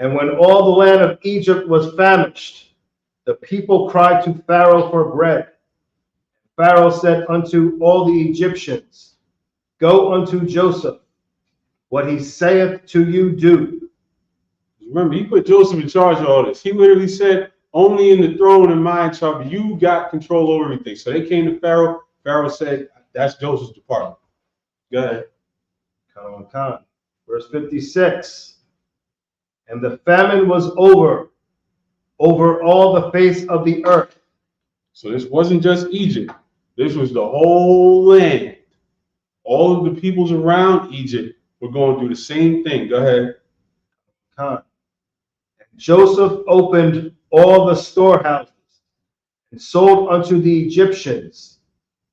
And when all the land of Egypt was famished, the people cried to Pharaoh for bread. Pharaoh said unto all the Egyptians, Go unto Joseph, what he saith to you do. Remember, he put Joseph in charge of all this. He literally said, only in the throne am I in charge. You got control over everything. So they came to Pharaoh. Pharaoh said, that's Joseph's department. Go ahead. Verse 56. And the famine was over all the face of the earth. So this wasn't just Egypt. This was the whole land. All of the peoples around Egypt were going through the same thing. Go ahead. And Joseph opened all the storehouses and sold unto the Egyptians,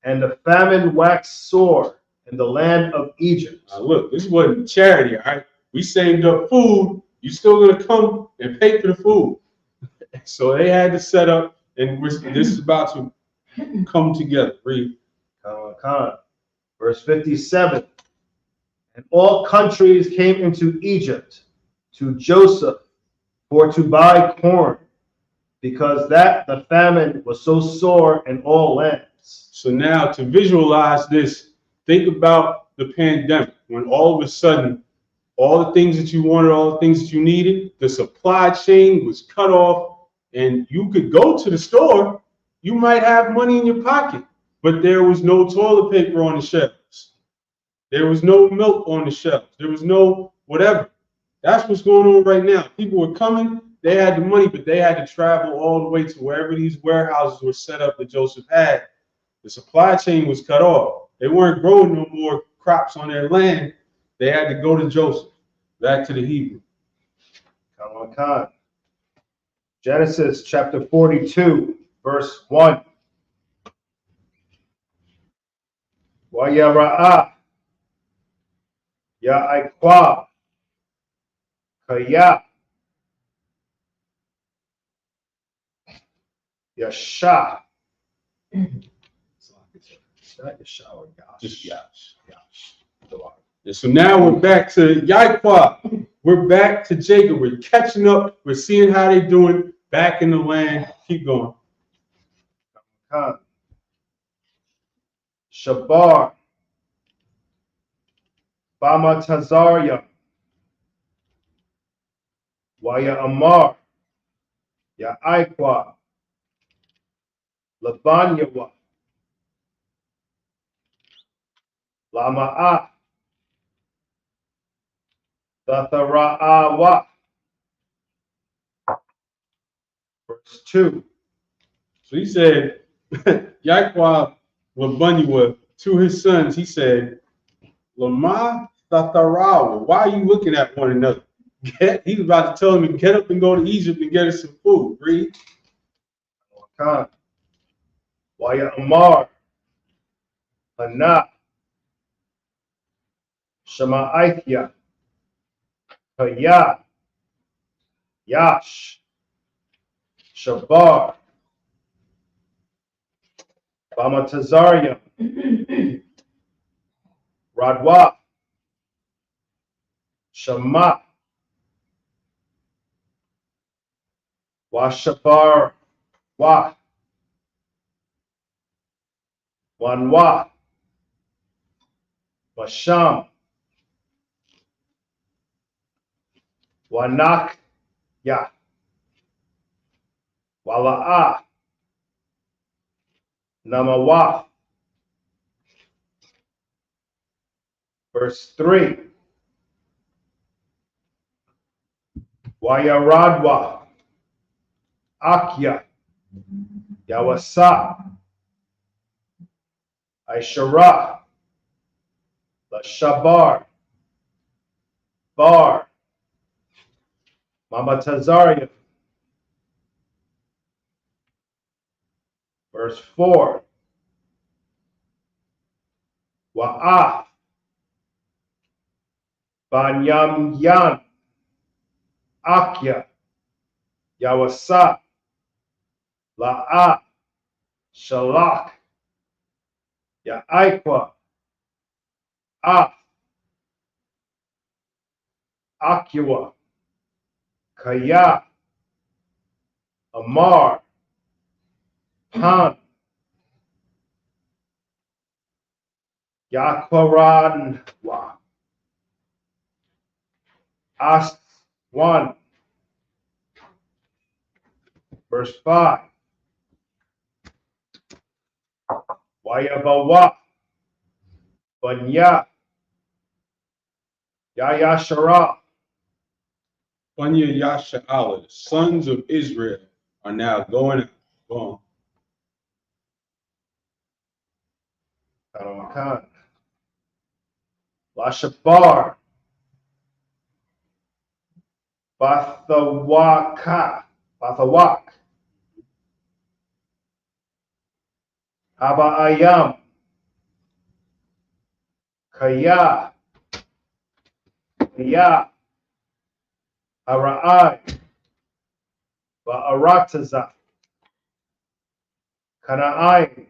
and the famine waxed sore in the land of Egypt. Now look, this wasn't charity, all right? We saved up food. You still going to come and pay for the food. So they had to set up, and this is about to come together. Read. Verse 57. And all countries came into Egypt to Joseph for to buy corn, because that the famine was so sore in all lands. So now to visualize this, think about the pandemic, when all of a sudden, all the things that you wanted, all the things that you needed, the supply chain was cut off, and you could go to the store. You might have money in your pocket, but there was no toilet paper on the shelves. There was no milk on the shelves. There was no whatever. That's what's going on right now. People were coming, they had the money, but they had to travel all the way to wherever these warehouses were set up that Joseph had. The supply chain was cut off. They weren't growing no more crops on their land. They had to go to Joseph, back to the Hebrew. Genesis chapter 42, verse 1. Wayara'a Ya'ikwa Kaya Yasha. It's not Yasha or Yash. Just Yash. And so now we're back to Yaquah. We're back to Jacob. We're catching up. We're seeing how they're doing back in the land. Keep going. Shabar Bama Tazarya Waya Amar Ya Aikwa Labanyawa Lama'a Dathara'awa. Verse 2. So he said, Yaquah Labanua to his sons, he said, Lama Thatarawa, why are you looking at one another? He was about to tell him to get up and go to Egypt and get us some food. Read. Waya Amar Hana Shama'aithya Kaya Yash Shabar Bamatazarya Radwa Shama Washabar Wa Wanwa Washam Wanak Ya Wala'a Namawa. Verse 3. Wayaradwa Akya Yawasa Aishara Lashabar Bar Mama Tazarian. Verse 4. Wa'af. Banyam Yan. Akya. Yawasa. La'a. Shalak. Ya'ikwa. Af. Akua. Kaya. Amar. Pan. Yakwaranwa. As 1. Verse 5. Wayabawa. Banya. Yayashara. Banya Yasha'ala, the sons of Israel are now going out. Khan. Lashabar. Bathawaka. Bathawak. Haba Ayam. Kaya. Kaya. Ara'ai. Ba'arataza. Kana'ai.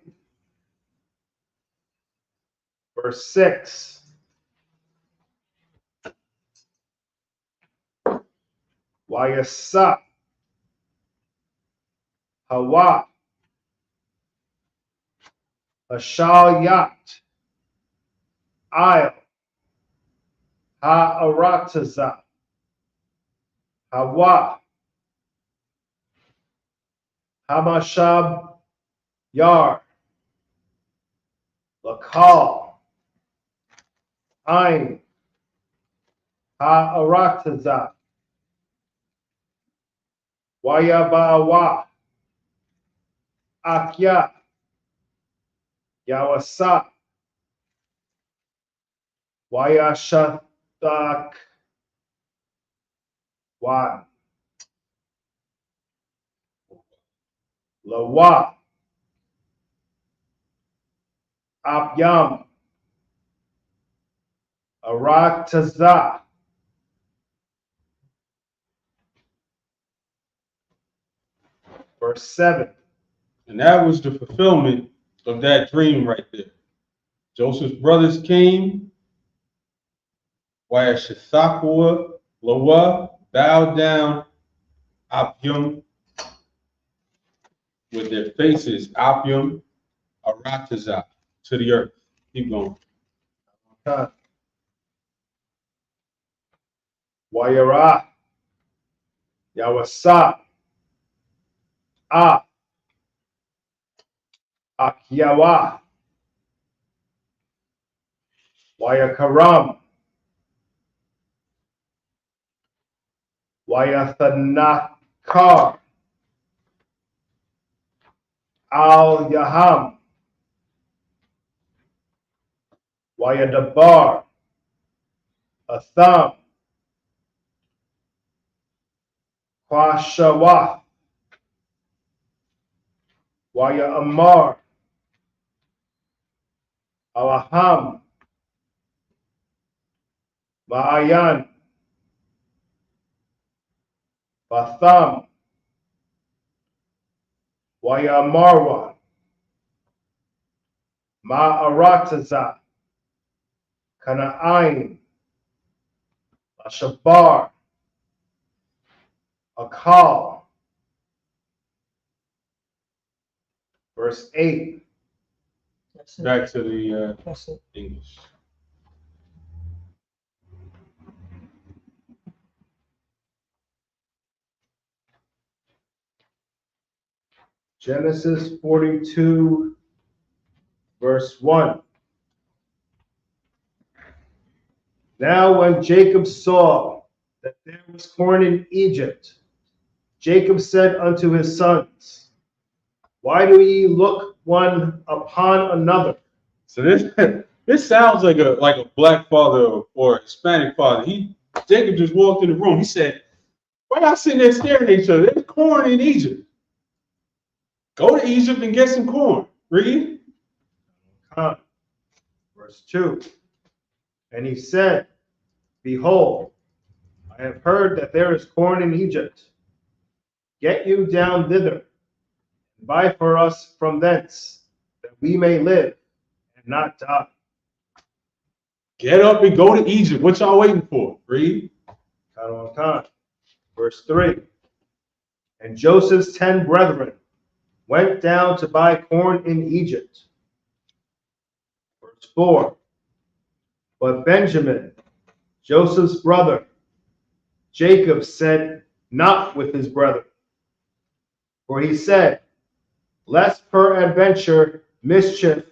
Verse 6. Wayasa. Hawa. Ashal Yat. Isle. Ha'arataza. Hawa. Hamashab Yar. Lakal. Ain. Ha'arataza. Wayabawa. Akya. Yawasa. Wayashatak. 1. Lawa. Apyam. Arataza. Verse 7. And that was the fulfillment of that dream right there. Joseph's brothers came, while Shethakua, Lawa, bowed down, Apyum, with their faces, Apyum, Arataza, to the earth. Keep going. Wayara. Yawasa. A. Akyawa. Wayakaram. Wayathanakar. Al Yaham. Wayadabar. Atham. Kwashawa. Waya Amar. Alaham. Ma'ayan. Batham. Waya Marwa. Ma'arataza. Kana'ain. Ashabar. Akal. Verse 8. That's it. Back to the That's it. English. Genesis 42, verse 1. Now when Jacob saw that there was corn in Egypt, Jacob said unto his sons, why do ye look one upon another? So this sounds like a black father or a Hispanic father. Jacob just walked in the room. He said, Why y'all sitting there staring at each other? There's corn in Egypt. Go to Egypt and get some corn. Read. Verse 2. And he said, Behold, I have heard that there is corn in Egypt. Get you down thither, and buy for us from thence, that we may live and not die. Get up and go to Egypt. What y'all waiting for? Read. Verse 3. And Joseph's 10 brethren went down to buy corn in Egypt. Verse 4. But Benjamin, Joseph's brother, Jacob said not with his brethren. For he said, Lest peradventure mischief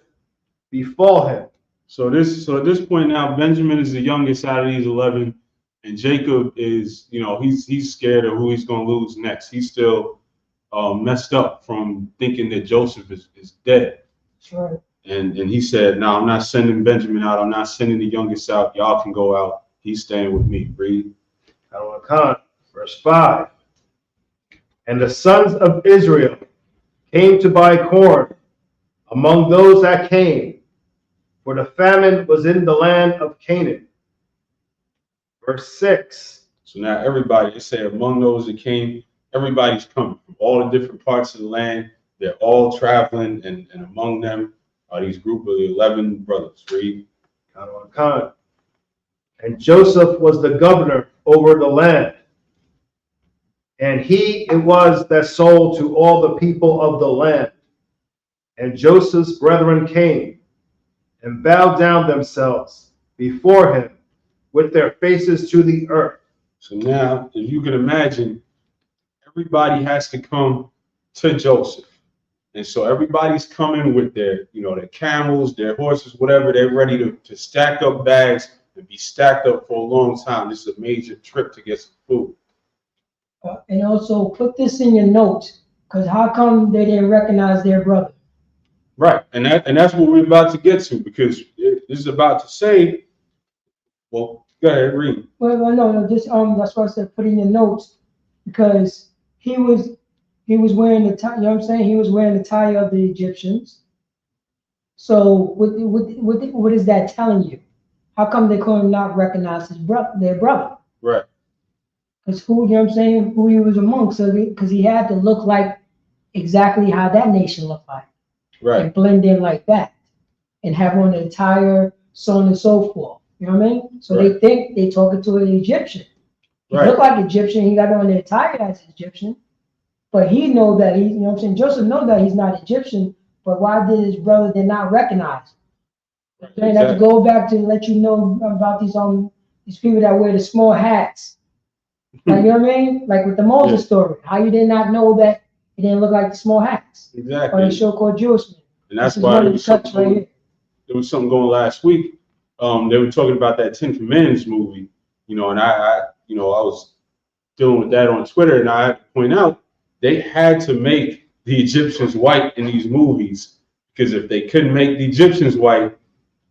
befall him. So at this point now, Benjamin is the youngest out of these 11, and Jacob is, he's scared of who he's going to lose next. He's still messed up from thinking that Joseph is dead. Sure. And he said, no, I'm not sending Benjamin out. I'm not sending the youngest out. Y'all can go out. He's staying with me. Read. Verse 5. And the sons of Israel came to buy corn among those that came, for the famine was in the land of Canaan. Verse 6. So now everybody, they say among those that came, everybody's coming from all the different parts of the land. They're all traveling, and among them are these group of 11 brothers. Read. And Joseph was the governor over the land. And he it was that sold to all the people of the land. And Joseph's brethren came and bowed down themselves before him with their faces to the earth. So now, if you can imagine, everybody has to come to Joseph. And so everybody's coming with their, their camels, their horses, whatever. They're ready to stack up bags and be stacked up for a long time. This is a major trip to get some food. And also put this in your notes, because how come they didn't recognize their brother? Right, and that's what we're about to get to, because this is about to say, well, go ahead, read. Well, no, this that's why I said put in your notes, because he was wearing the tie. You know what I'm saying? He was wearing the tie of the Egyptians. So what is that telling you? How come they couldn't not recognize their brother? Right. Because who, you know what I'm saying, who he was amongst, so because he had to look like exactly how that nation looked like. Right. And blend in like that. And have on the attire, so on and so forth. You know what I mean? So right. They think they're talking to an Egyptian. He right. looked like Egyptian, he got on the attire as Egyptian. But he know that he, you know what I'm saying, Joseph know that he's not Egyptian, but why did his brother did not recognize him? Right. And have to go back to let you know about these people that wear the small hats. Like, you know what I mean? Like with the Moses story. How you did not know that it didn't look like the small hats. Exactly. Or the show called Jewish Men. And that's why there was something going last week. They were talking about that Ten Commandments movie, and I was dealing with that on Twitter, and I had to point out they had to make the Egyptians white in these movies, because if they couldn't make the Egyptians white,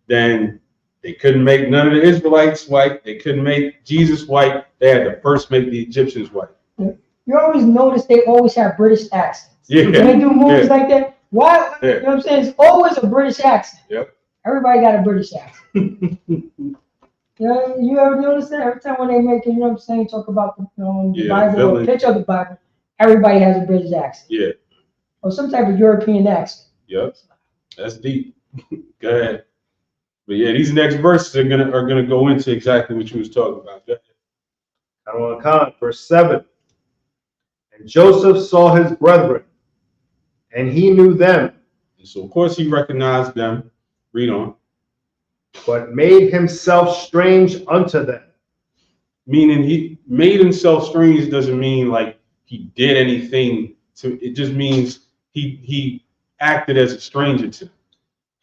then they couldn't make none of the Israelites white. They couldn't make Jesus white. They had to first make the Egyptians white. You always notice they always have British accents. Yeah. When they do movies like that, why? Yeah. You know what I'm saying? It's always a British accent. Yep. Everybody got a British accent. You ever notice that? Every time when they make it, you know what I'm saying, talk about the Bible or picture of the Bible, everybody has a British accent. Yeah. Or some type of European accent. Yep. That's deep. Go ahead. But yeah, these next verses are gonna go into exactly what you was talking about. Verse 7. And Joseph saw his brethren, and he knew them. And so of course he recognized them. Read on. But made himself strange unto them. Meaning he made himself strange doesn't mean like he did anything to. It just means he acted as a stranger to them.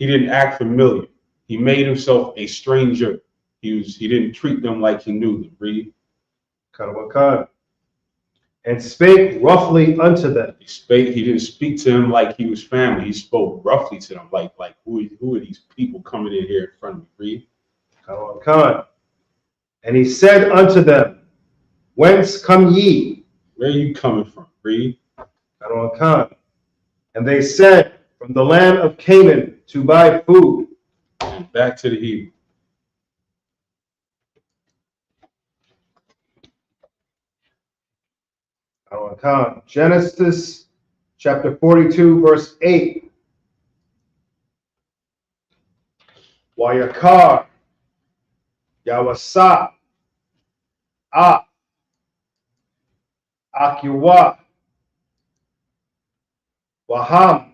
He didn't act familiar. He made himself a stranger. He didn't treat them like he knew them. Read. And spake roughly unto them. He didn't speak to them like he was family. He spoke roughly to them, like who are these people coming in here in front of me? Read. And he said unto them, Whence come ye? Where you coming from? Read. Khan. And they said, from the land of Canaan to buy food. And back to the Hebrew. Khan. Genesis chapter 42, verse 8. Wayakar, Yawasa, Akiwa, Waham,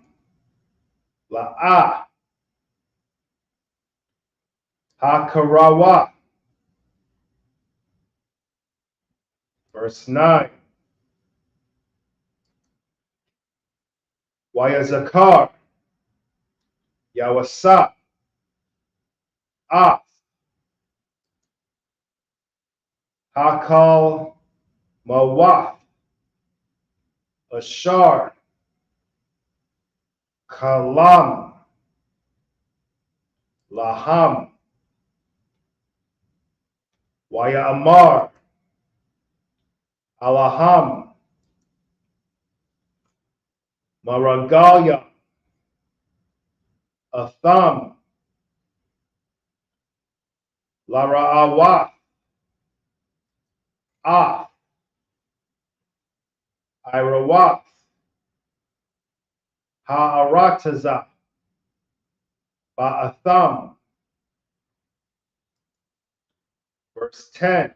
La'a, Hakarawa. Verse 9. Wayazakar, Yawasa, Hakal, Mawaf, Ashar, Kalam, Laham, Waya Amar, Alaham, Maragalia, Atham, Laraawa, Irawaf, Ha'arataza, Ba'atham. Verse 10.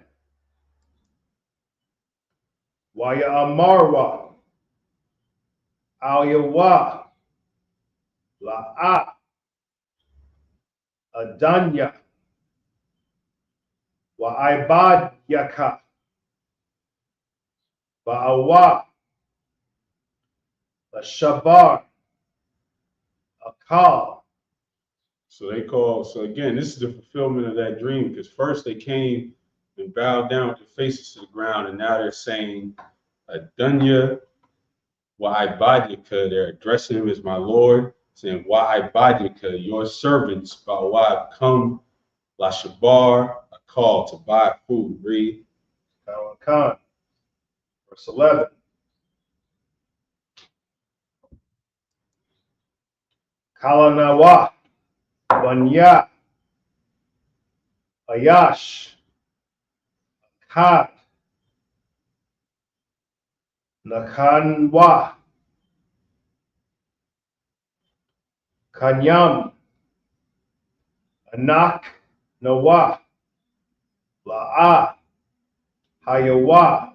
Waya Amarwa, Alyawa, La'a, Adanya, Wa'ibad Yaka, Ba'awa, Shabar, Akal. So again, this is the fulfillment of that dream, because first they came and bowed down with their faces to the ground, and now they're saying, Adunya Wa'ibadika, they're addressing him as my Lord, saying, Wa'ibadika, your servants, Ba'wa, have come, La Shabar, a call to buy food. Read. Khan. Verse 11. Kalanawa, Banya, Ayash, Kad, Nakanwa, Kanyam, Anak, Nawa, La'a, Hayawa,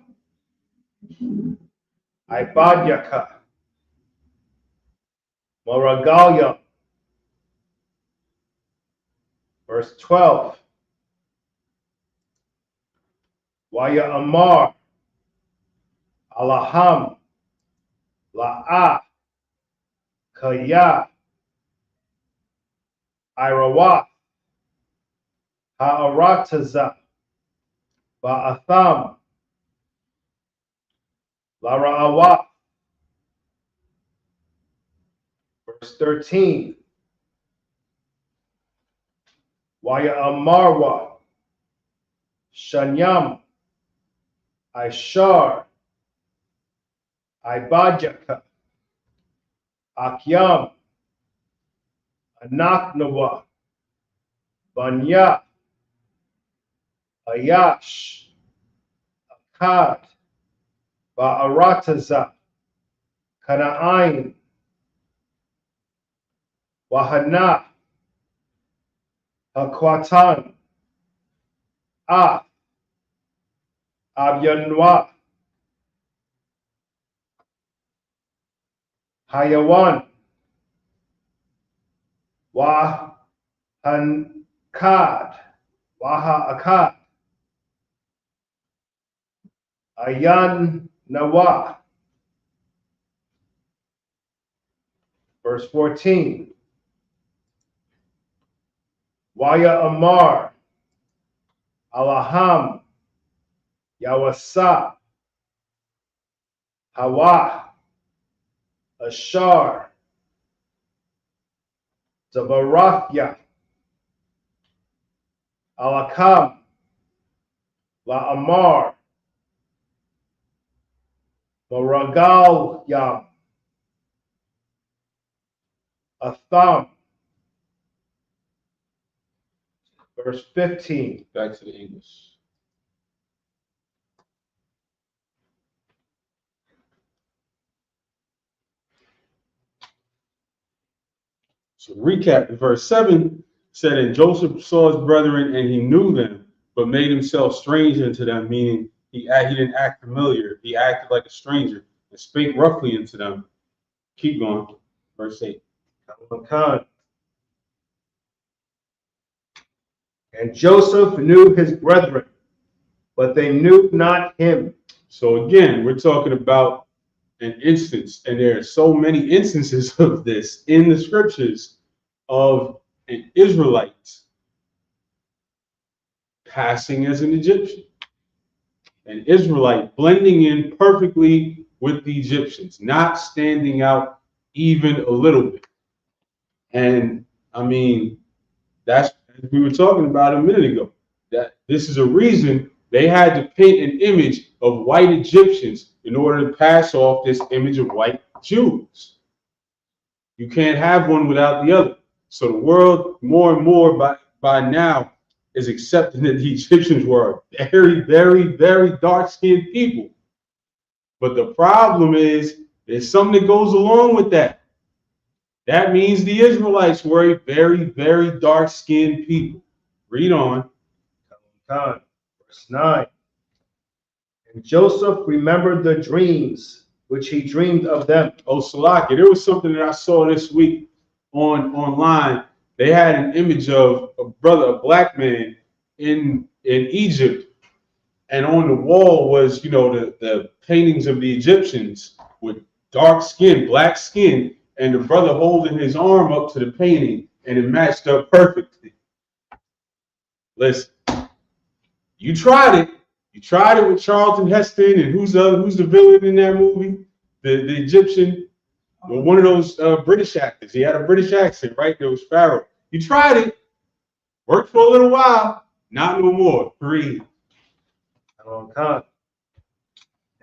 Ibadyaka, Moragalia. Verse 12. Waya Amar, Alaham, La'a, Kaya, Irawa, Ha'arataza, Ba'atham, Lara'awa. Verse 13. Waya Amarwa, Shanyam, Ishar, Ibajaka, Akyam, Anaknawa, Banya, Ayash, Akkad, Ba'arataza, Kana'ain, Wahana, Hakwatan, Abyanwa, Hayawan, Wahankad, Waha Ayan Nawa. Verse 14. Waya Amar, Alaham, Yawasa, Hawa, Ashar, Zabarafya, Alakam, La Amar, Maragal Yam, a thumb. Verse 15. Back to the English. So recap, verse 7 said, and Joseph saw his brethren, and he knew them, but made himself strange unto them, meaning he didn't act familiar. He acted like a stranger and spake roughly unto them. Keep going. Verse 8. And Joseph knew his brethren, but they knew not him. So again, we're talking about an instance, and there are so many instances of this in the scriptures of an Israelite passing as an Egyptian, an Israelite blending in perfectly with the Egyptians, not standing out even a little bit. And I mean, that's, as we were talking about a minute ago, that this is a reason they had to paint an image of white Egyptians in order to pass off this image of white Jews. You can't have one without the other. So the world more and more by now is accepting that the Egyptians were very, very, very dark-skinned people. But the problem is there's something that goes along with that. That means the Israelites were a very, very dark-skinned people. Read on. Verse 9. And Joseph remembered the dreams which he dreamed of them. Oh, Salaki, there was something that I saw this week online. They had an image of a black man in Egypt, and on the wall was, the paintings of the Egyptians with dark skin, black skin, and the brother holding his arm up to the painting, and it matched up perfectly. Listen, you tried it. You tried it with Charlton Heston, and who's the villain in that movie? The Egyptian, one of those British actors. He had a British accent, right? There was Pharaoh. You tried it. Worked for a little while. Not no more. Breathe.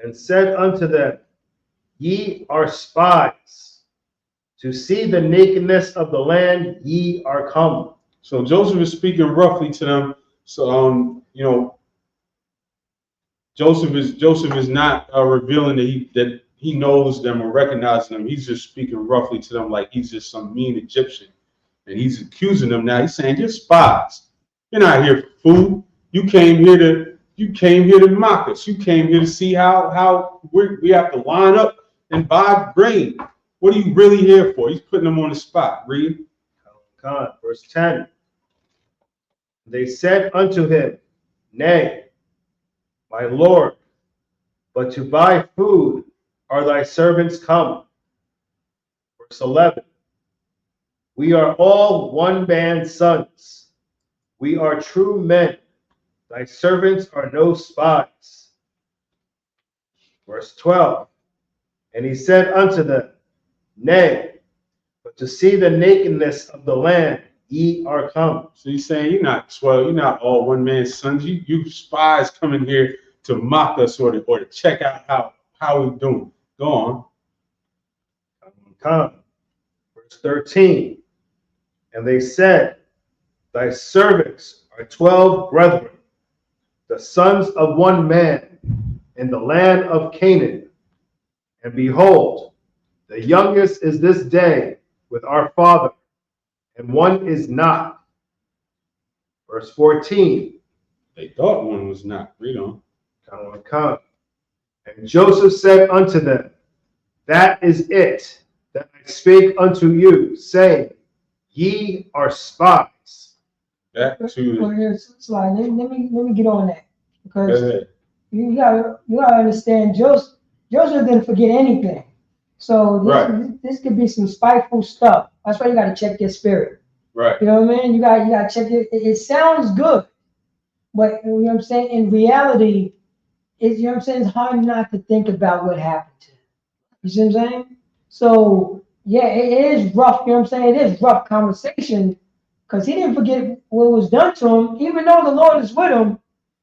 And said unto them, ye are spies. To see the nakedness of the land, ye are come. So Joseph is speaking roughly to them. So, Joseph is not revealing that he knows them or recognizing them. He's just speaking roughly to them like he's just some mean Egyptian. And he's accusing them now. He's saying, you're spies. You're not here for food. You came here to mock us. You came here to see how we have to line up and buy grain. What are you really here for? He's putting them on the spot. Read. Verse 10. They said unto him, nay, my Lord, but to buy food are thy servants come. Verse 11. We are all one man's sons. We are true men. Thy servants are no spies. Verse 12. And he said unto them, nay, but to see the nakedness of the land, ye are come. So he's saying you're not all one man's sons. You spies coming here to mock us or to check out how we're doing. Go on. Verse 13. And they said, thy servants are 12 brethren, the sons of one man in the land of Canaan. And behold, the youngest is this day with our father, and one is not. Verse 14. They thought one was not. Read on. And Joseph said unto them, that is it that I spake unto you, saying, ye are spies. Back to slide. Let me get on that, because you gotta understand, Joseph didn't forget anything. So this could be some spiteful stuff. That's why you gotta check your spirit. Right. You know what I mean? You gotta check it. It sounds good, but you know what I'm saying? In reality, it's it's hard not to think about what happened to him. You see what I'm saying? So yeah, it is rough, you know what I'm saying? It is rough conversation, because he didn't forget what was done to him, even though the Lord is with him.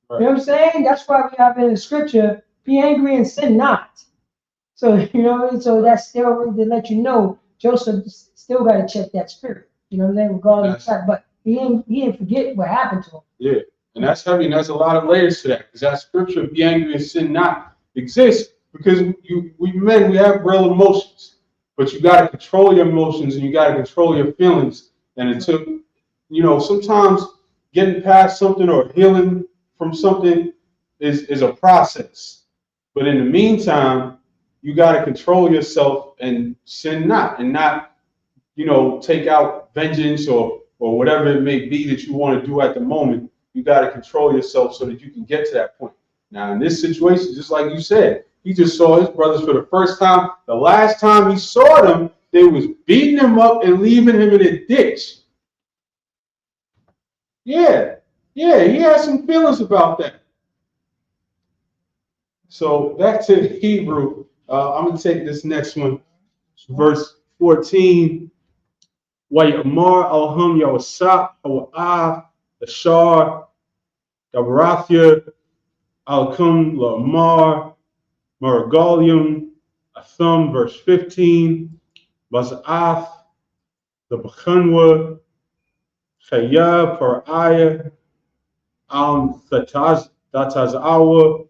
Right. You know what I'm saying? That's why we have in the scripture, be angry and sin not. So, you know, so that's still to let you know, Joseph still got to check that spirit. You know what I'm saying? Regardless of that, but he didn't forget what happened to him. Yeah, and that's heavy, and there's a lot of layers to that, because that scripture, be angry and sin not, exists because we men, we have real emotions, but you got to control your emotions and you got to control your feelings. And it took, you know, sometimes getting past something or healing from something is a process. But in the meantime, you got to control yourself and sin not, and not, you know, take out vengeance or whatever it may be that you want to do at the moment. You got to control yourself so that you can get to that point. Now, in this situation, just like you said, he just saw his brothers for the first time. The last time he saw them, they was beating him up and leaving him in a ditch. Yeah, he had some feelings about that. So back to Hebrew. I'm going to take this next one, verse 14. Wayamar alhum yawasap hawa'ah ashar Gabarathia alkum lamar maragalium athum, verse 15. Bazaath the Bachanwa Chaya Paraya Am Datazawa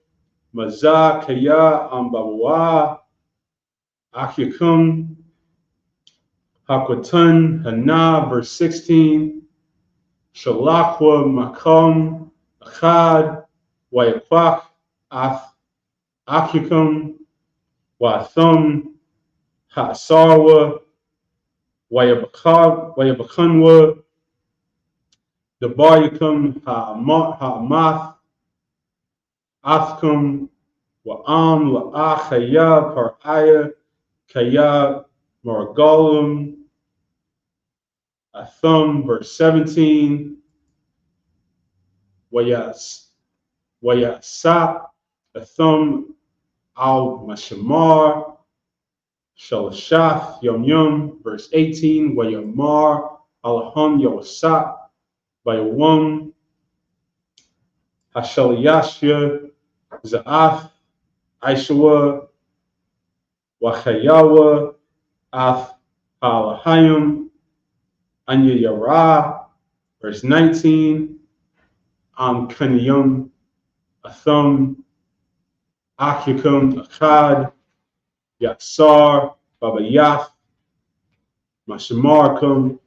Maza Kaya Am Bawa Akyakum Hakwatan Hana, verse 16. Shalakwa Makam Achad Wayakwak Ath Akyakum Wathum Hasarwa Wayabakhanwa Dabayakum Ha'amath Athkum Wa'am La'achaya Paraya Kaya Margalum Athum, verse 17. Wayasap Athum Al Mashamar Shalashath Yom, verse 18. Wayamar Alham Yawasap Bayawum Hashaliyashya Za'ath Aishawa Wachayawa Ath Halahayim Anya Yara, verse 19. Am Kaniyum Athum Akyakum Akkad Yatsar Babayath Mashamarkum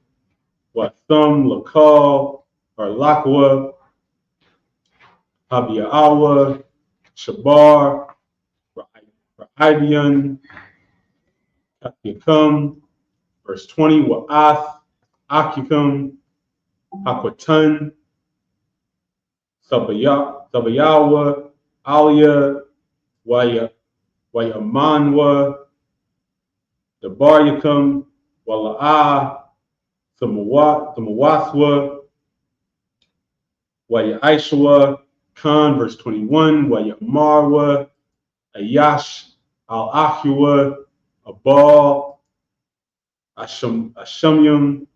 Wathum Lakal or Lakwa Habiyaawa Shabar Ra'idian Akyakum, verse 20. Wa'ath Akyakum Hakwatan Thabayawa Alia Wayamanwa Dabaryakum Wala'ah Thamawathwa Wayaishawa Khan, verse 21. Wayamarwa Ayash Al Akhua Abal Ashamyum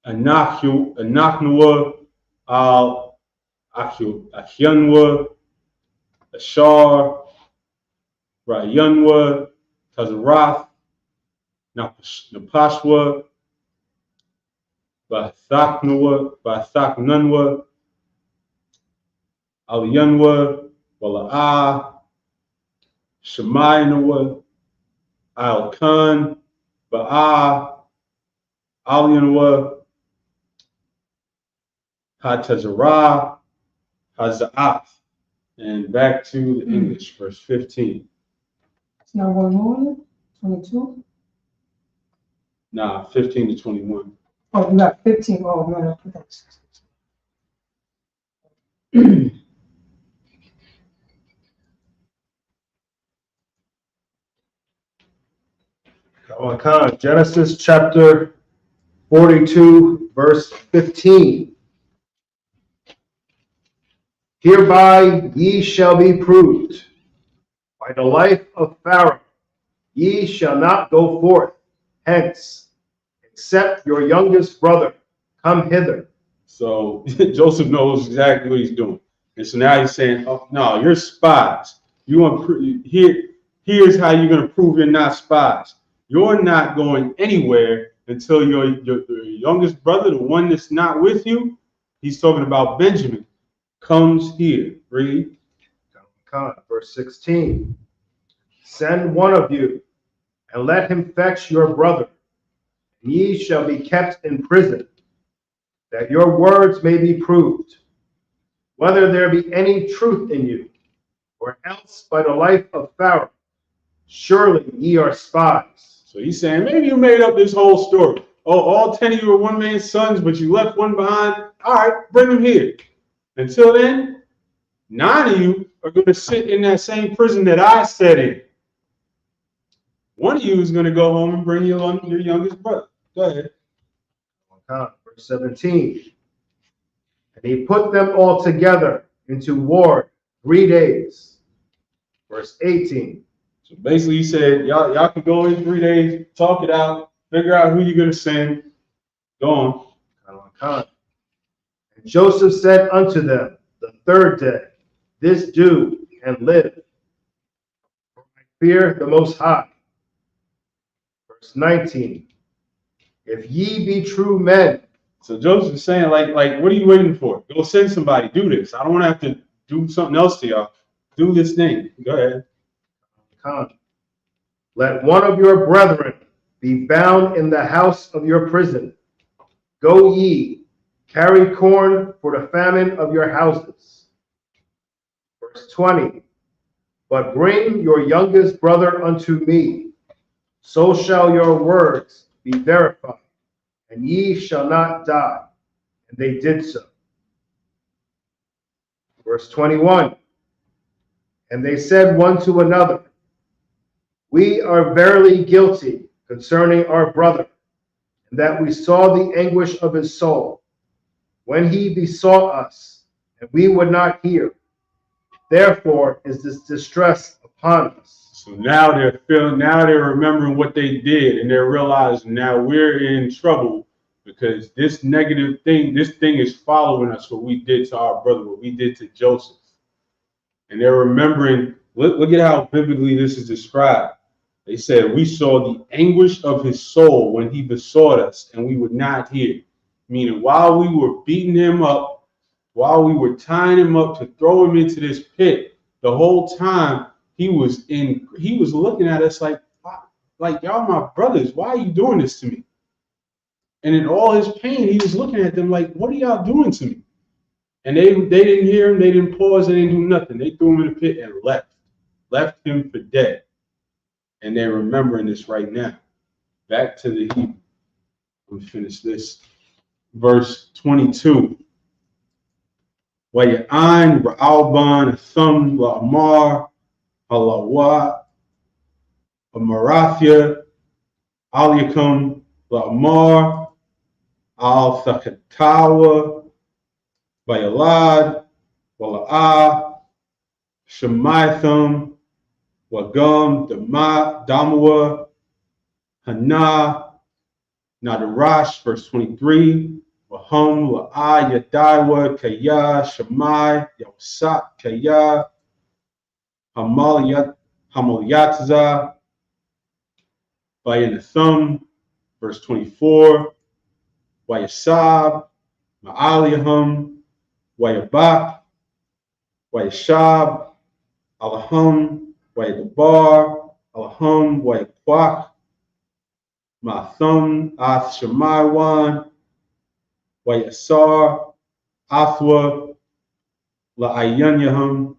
Anaknua Al Akyanwa Ashar Rayanwa Tazarath Napashwa Bathaknunwa Alyanwa Wala'ah Shemayanwa Al Khan Ba'ah Alyanwa Hatazarah Haza'ath. And back to the English, verse 15. It's not 1 more, 22. Nah, 15 to 21. Oh, you got 15. Oh, man, I put that. Genesis chapter 42, verse 15. Hereby ye shall be proved. By the life of Pharaoh, ye shall not go forth hence, except your youngest brother come hither. So Joseph knows exactly what he's doing. And so now he's saying, oh, no, you're spies. You want he here's how you're going to prove you're not spies. You're not going anywhere until your youngest brother, the one that's not with you, he's talking about Benjamin, comes here. Read. Verse 16. Send one of you, and let him fetch your brother, and ye shall be kept in prison, that your words may be proved, whether there be any truth in you, or else by the life of Pharaoh, surely ye are spies. So he's saying, maybe you made up this whole story. Oh, all 10 of you are one man's sons, but you left one behind. All right, bring him here. Until then, 9 of you are going to sit in that same prison that I sat in. One of you is going to go home and bring your youngest brother. Go ahead. Verse 17. And he put them all together into ward 3 days. Verse 18. So basically he said, y'all can go in 3 days, talk it out, figure out who you're going to send. Go on. And Joseph said unto them the 3rd day, this do and live, for I fear the Most High. Verse 19. If ye be true men. So Joseph is saying, like, what are you waiting for? Go send somebody. Do this. I don't want to have to do something else to y'all. Do this thing. Go ahead. Let one of your brethren be bound in the house of your prison. Go ye, carry corn for the famine of your houses. Verse 20. But bring your youngest brother unto me, so shall your words be verified, and ye shall not die. And they did so. Verse 21. And they said one to another, we are verily guilty concerning our brother, and that we saw the anguish of his soul, when he besought us, and we would not hear. Therefore is this distress upon us. So now they're remembering what they did, and they're realizing now we're in trouble because this negative thing, this thing is following us, what we did to our brother, what we did to Joseph. And they're remembering, look at how vividly this is described. They said, we saw the anguish of his soul when he besought us, and we would not hear. Meaning, while we were beating him up, while we were tying him up to throw him into this pit, the whole time he was looking at us like y'all my brothers, why are you doing this to me? And in all his pain, he was looking at them like, what are y'all doing to me? And they didn't hear him, they didn't pause, they didn't do nothing. They threw him in the pit and left him for dead. And they're remembering this right now. Back to the Hebrew. Let me finish this. Verse 22. Waya'an, Ra'alban, Thum, La'amar, Halawa, Amarathia, Aliakum, La'amar, Al-Thakatawa, Bayalad, Wala'ah, Shemaithum, Wagum, Damua, Hana, Nadarash, verse 23, Wahum, La'ah, Yadaiwa, Kaya, Shemai, Yawsak, Kaya, Hamalyatza, Bayanathum, verse 24, Wayasab, Ma'aliyahum, Wayabak, Wayashab, Alahum, Wayadabar, Alahum, Wayakwak, Mathum, Ath Shemaiwan, Wayasar, Athwa, La'ayanyahum,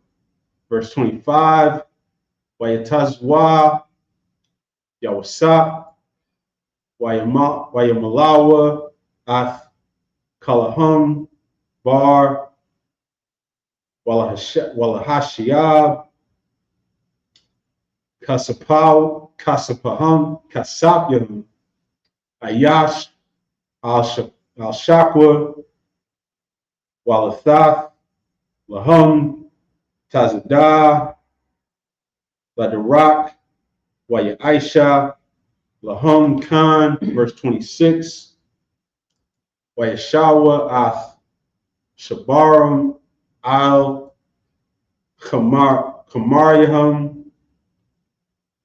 verse 25, Wayatazwa, Yawasak, Wayamalawa, Ath Kalahum, Bar, Walahashiab, Kasapahum, Kasapyahum, Ayash, Al-Shakwa, Walathath, Lahum, Tazadah, Ladarak, Wayaisha, Lahum Khan, verse 26, Wayashawa, Ath Shabaram, Al Kamaryahum,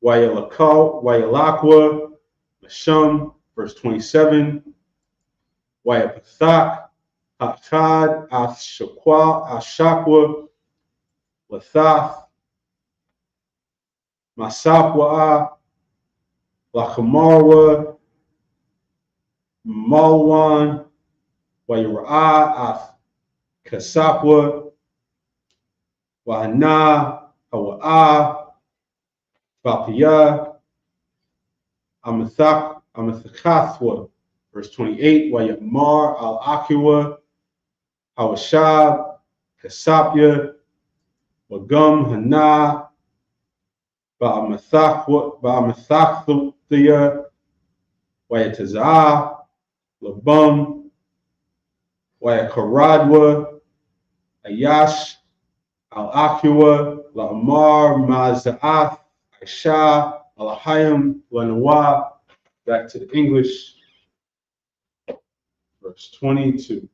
Wayalakwa, Mashum, verse 27, Wayapathak, Hakad, Ashakwa, Lathath, Masapwa, Lachamarwa, Malwan, Wayara'ah, Kasapwa, Wahana, Hawa'ah, Vapia, Amathakathwa, verse 28, Wayamar, Al-Akiwa, Hawashab, Kasapia, Wagum, Hana, Ba'amathakthia, Wayatazah, Labum, Wayakaradwa, Ayash, Al-Akiwa, La'amar, Maza'ath, Aisha, Alahayim, Lanawa. Back to the English, verse 22.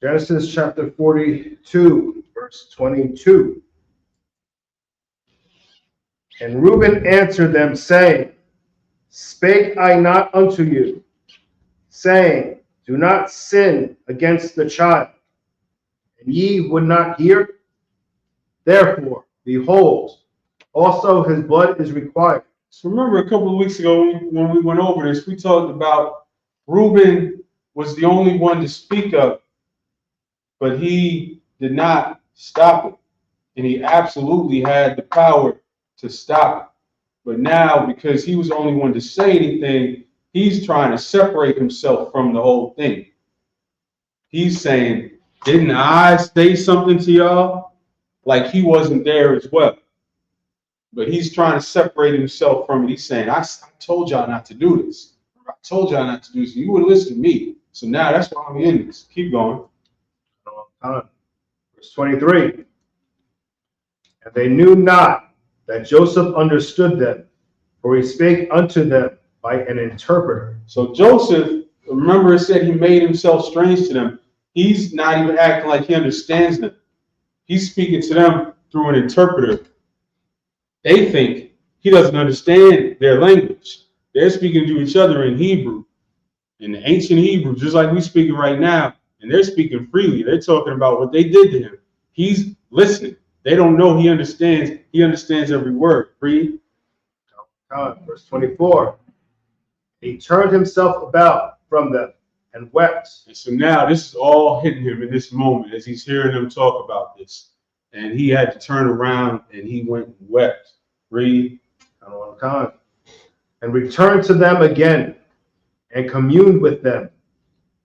Genesis chapter 42, verse 22. And Reuben answered them, saying, Spake I not unto you, saying, Do not sin against the child, and ye would not hear? Therefore, behold, also his blood is required. So remember a couple of weeks ago when we went over this, we talked about Reuben was the only one to speak up, but he did not stop it. And he absolutely had the power to stop it. But now, because he was the only one to say anything, he's trying to separate himself from the whole thing. He's saying, didn't I say something to y'all? Like he wasn't there as well. But he's trying to separate himself from it. He's saying, I told y'all not to do this. I told y'all not to do this. You wouldn't listen to me. So now that's why I'm in this. Keep going. Verse 23. And they knew not that Joseph understood them, for he spake unto them by an interpreter. So Joseph, remember it said he made himself strange to them. He's not even acting like he understands them. He's speaking to them through an interpreter. They think he doesn't understand their language. They're speaking to each other in Hebrew, in the ancient Hebrew, just like we're speaking right now. And they're speaking freely. They're talking about what they did to him. He's listening. They don't know he understands. He understands every word. Read. Verse 24. He turned himself about from them and wept. And so now this is all hitting him in this moment as he's hearing them talk about this. And he had to turn around and he went and wept. Read. And returned to them again and communed with them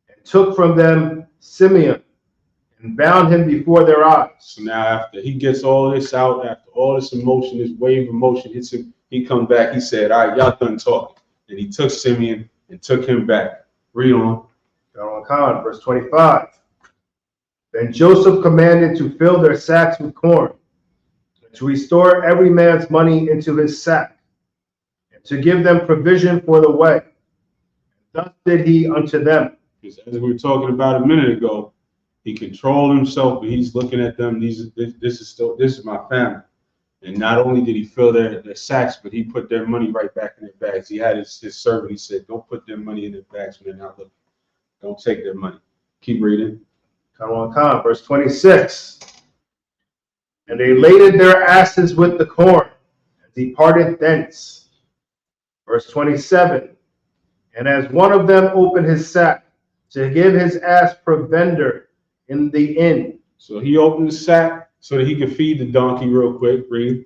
and took from them Simeon and bound him before their eyes. So now after he gets all this out, after all this emotion, this wave of emotion hits him, he comes back. He said, all right, y'all done talking. And he took Simeon and took him back. Read on. Verse 25. Then Joseph commanded to fill their sacks with corn, and to restore every man's money into his sack, and to give them provision for the way. And thus did he unto them. Because as we were talking about a minute ago, he controlled himself, but he's looking at them. This is my family. And not only did he fill their sacks, but he put their money right back in their bags. He had his servant. He said, don't put their money in their bags when they're not looking. Don't take their money. Keep reading. Verse 26. And they laded their asses with the corn and departed thence. Verse 27. And as one of them opened his sack to give his ass provender in the inn. So he opened the sack so that he could feed the donkey real quick. Read.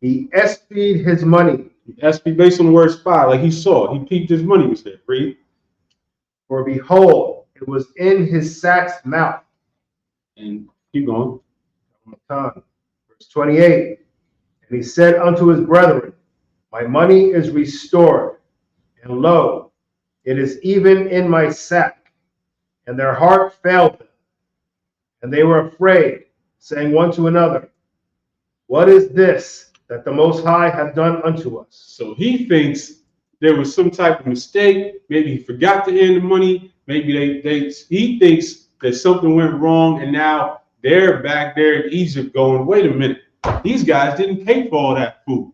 He espied his money. Espy based on the word spy, like he saw. He peeped his money was there. Read. For behold, it was in his sack's mouth. And keep going. Verse 28. And he said unto his brethren, my money is restored, and lo, it is even in my sack. And their heart failed them, and they were afraid, saying one to another, what is this that the Most High hath done unto us? So he thinks there was some type of mistake. Maybe he forgot to hand the money. maybe he thinks that something went wrong, and now they're back there in Egypt going, wait a minute, these guys didn't pay for all that food.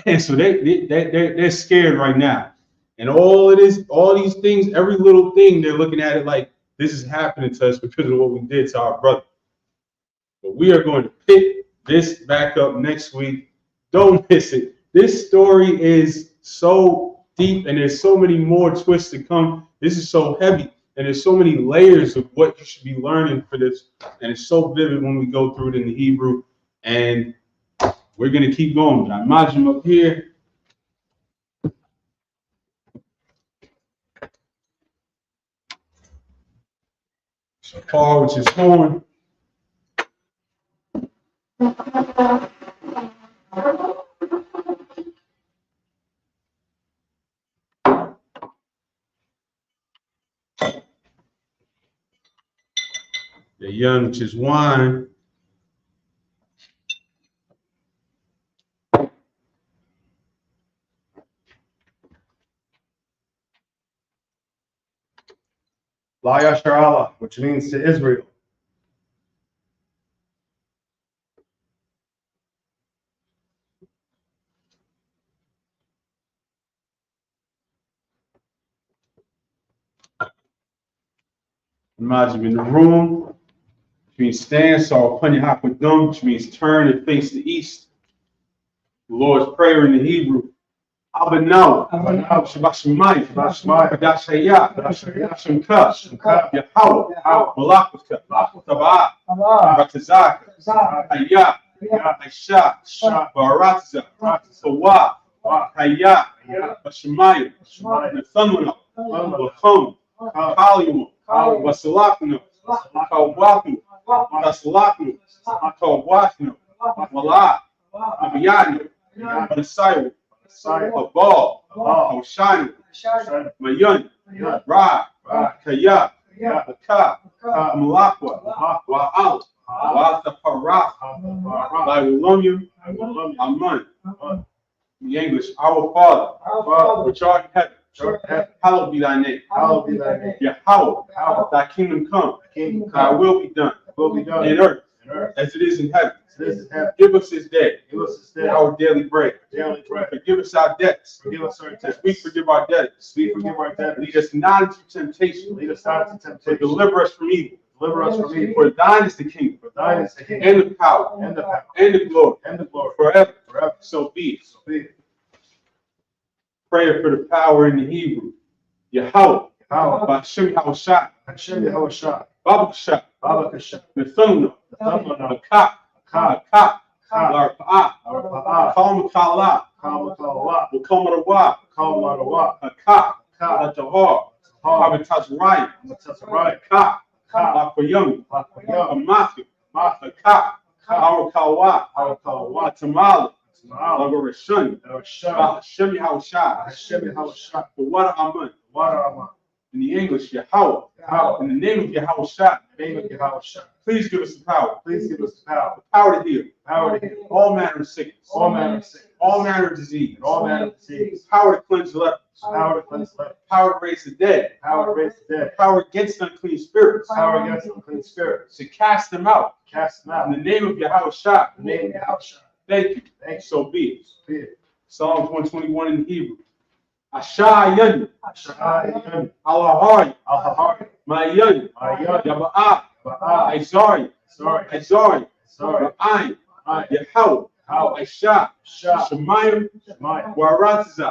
And so they're scared right now. And all these things, every little thing, they're looking at it like this is happening to us because of what we did to our brother. But we are going to pick this back up next week. Don't miss it. This story is so deep, and there's so many more twists to come. This is so heavy, and there's so many layers of what you should be learning for this. And it's so vivid when we go through it in the Hebrew. And we're going to keep going. I imagine up here. Shofar, which is horn. The young, which is wine. La Yashar Allah, which means to Israel. Imagine in the room, which means stand, so Panyahapadum, which means turn and face the east. The Lord's Prayer in the Hebrew. Abanaw, Shabashmai, Kadashaya, Shemka, Yahweh, Malakaka, Tabah, Ratazaka, Hayah, Aisha, Baratza, Sawa, Hayah, Bashmaya, Nathanwana, Lachon, Kalium, Wasalakno, Kawakno, Kasalakno, Kawakno, Wala, Abiyano, Messiah. Abal, Hoshani, Mayan, Ra, Kaya, Aka, Malakwa, Wa'al, Wa'atapara, Baiwolomim, Aman. In the English, our Father, which art in heaven, hallowed be thy name. Yahweh, thy kingdom come, thy will be done, in earth, as it is in heaven. Give us this day our daily bread. Forgive us our debts, as we forgive our debtors. Lead us not into temptation, but deliver us from evil. For thine is the kingdom, and the power, and the glory, forever. So be it. Prayer for the power in the Hebrew. Yahweh, Ba'ashem Yahushua, Babakasha, Nathunna, Akak, Akak, Larpa'ah, Kalmakala, Wakomarawa, Akak, Latahar, Abatazraya, Akak, Lakwayum, Amafi, Akak, Arakawa, Tamala, Lagarashun, Hashem Yahushua, the water Amun. In the English, Yahweh. In the name of Yahushua. Please give us the power. The power to heal. All manner of sickness. All manner of disease. Power to cleanse lepers. Power to raise the dead. Power against unclean spirits. To cast them out. In the name of Yahushua. Thank you. So be it. Psalms 121 in Hebrew. Ashayanu, Alahari, Mayan, Yaba'a, Isari, Ra'ayin, Yahweh, Aisha, Shemayim, Waratza,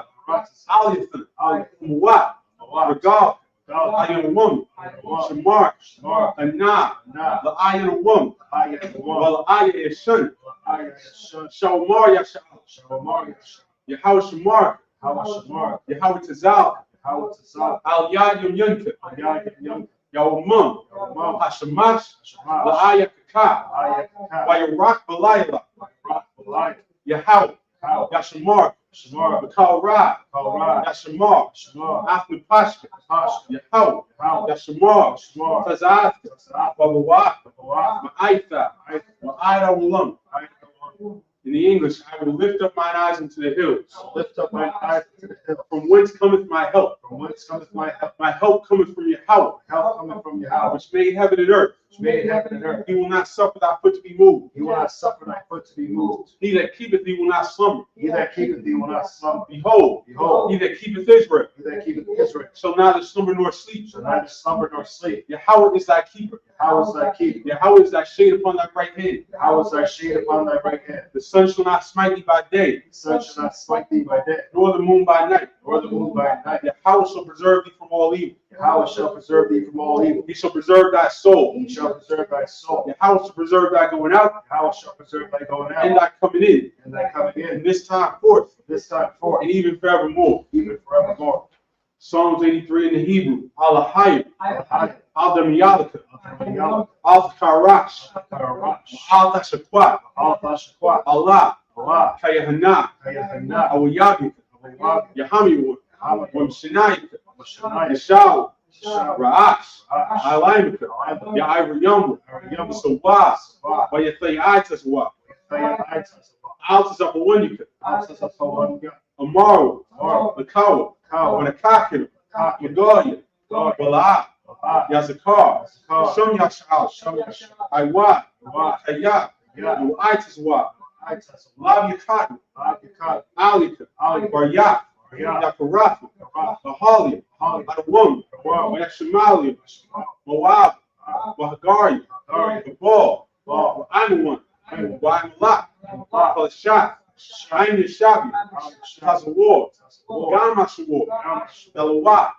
Aliyathan, Muwat, Regal, Ayan Woman, Shamar, Anah, the Ayan Woman, Well Ayan Yashun, Shomar Yashal, Yahweh Shamar, Yahweh Tazal, Al Yad Yum Yunka, Yawmum, Hashamash, La'aya Kaka, Wayarak Balayla, Yahweh, Yashamar, Bakal Ra, Yashamar, Afnu Pashka, Yahweh, Yashamar, Tazat, Babawak, Ma'aitha, Ma'aida Ulam. In the English, I will lift up mine eyes into the hills. hill. From whence cometh my help? From whence cometh my help? My help cometh from Yahweh, Help cometh from Yahweh, which made heaven and earth. which made heaven and earth. He will not suffer thy foot to be moved. He will not suffer thy foot to be moved. He that keepeth thee will not slumber. He that keepeth thee will not slumber. Behold, Behold, he that keepeth Israel he that keepeth Israel shall neither slumber nor sleep. shall neither slumber nor sleep. Yahweh is thy keeper. How is thy keeper? Yahweh is thy shade upon thy right hand. How is thy shade upon thy right hand? The sun shall not smite thee by day, The sun shall not smite thee by day, nor the moon by night. nor the moon by night. Yahweh shall preserve thee from all evil. Yahweh shall preserve thee from all evil. He shall preserve thy soul. He shall preserve thy soul. Yahweh shall preserve thy going out Yahweh shall preserve thy going and out thy coming in, and thy coming and in, this time forth, this time forth, and even forevermore. even forevermore. Psalms 83 in the Hebrew. Alahayim, Al-Damiyalika, Al-Karash, Al-Tashakwat, Allah, Kayahana, Awiyabika, Yahamiwa, Wamshinayika, Yashaw, Ra'ash, Alaimika, Ya'irayamu, Yamasawaz, Wayathayitaswa, Altazapawanika, Amaru, Makawa, Wanakakina, Magoya, Wala'a, Yazakar, Shum Yashal, Iwa, Kayat, Aitaswa, Lav Yakati, Alika, Baryak, Yakarathi, Mahalia, Adawum, Yashamalia, Moab, Wahagari, Babal, Anawan, Waimalak, Palashat, Ain Shabi, Tazawar, Gamashawar, Delawat,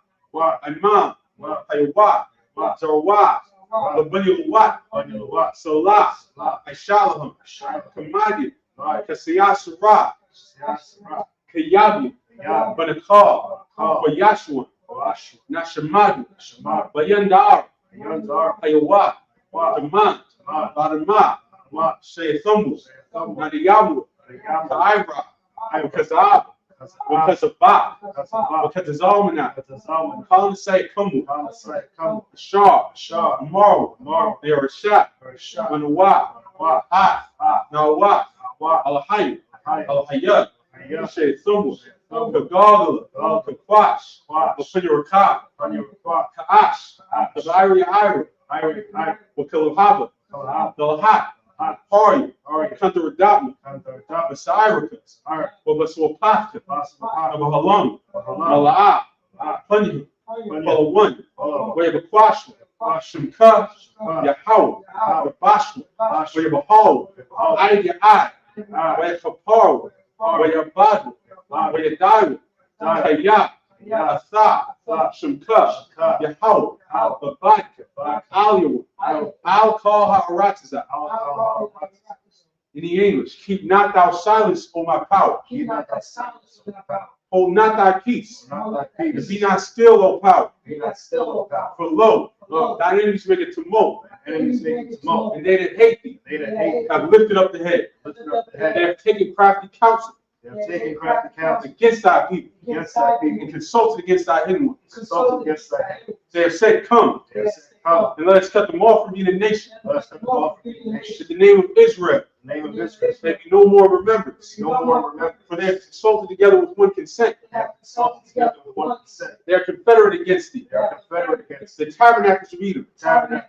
Imam, Hayawat, Zarawat, Labanyawat, Salah, Aishalaham, Kamadi, Kasiyasara, Kayabi, Banakar, Bayashua, Nashamadu, Bayandar, Hayawat, Daman, Badama, Shayathumbus, Nadiyamu, Kaibra, because of Ba, because of Zalmanah, Colin Say Kumu, Shah, Maru, they are Shat, Manawat, Ha, Nawat, Alahayim, Alahayat, Shay Thumbus, Kagagala, Kakwash, Opinuraka, Kaash, Kazairi Ira, Wakilahaba, Dalahat, Hari, Kantaradapma, Basairaka, Babaswapaka, Abahalam, Mala'a, Punny, Palawan, Wayabakwash, Shimka, Yahau, Babashma, Wayabahal, Ayah, Wayakapar, Wayabadu, Wayadawi, Kayat, Atha, Shimka, Yahau, Babaka, Aliyu, Al-Kal Ha'aratiza. In the English, keep not thou silence, O my power. Hold not thy peace. And be not still, O power. For lo, thine enemies make a tumult. And they that hate thee have lifted up the head. They have taken crafty counsel against thy people. And consulted against thy hidden ones. They have said, come, and let us cut them off from being a nation. In the name of Israel. There be no more remembrance. For they have consulted together with one consent. They are confederate against thee. The tabernacles of Edom, and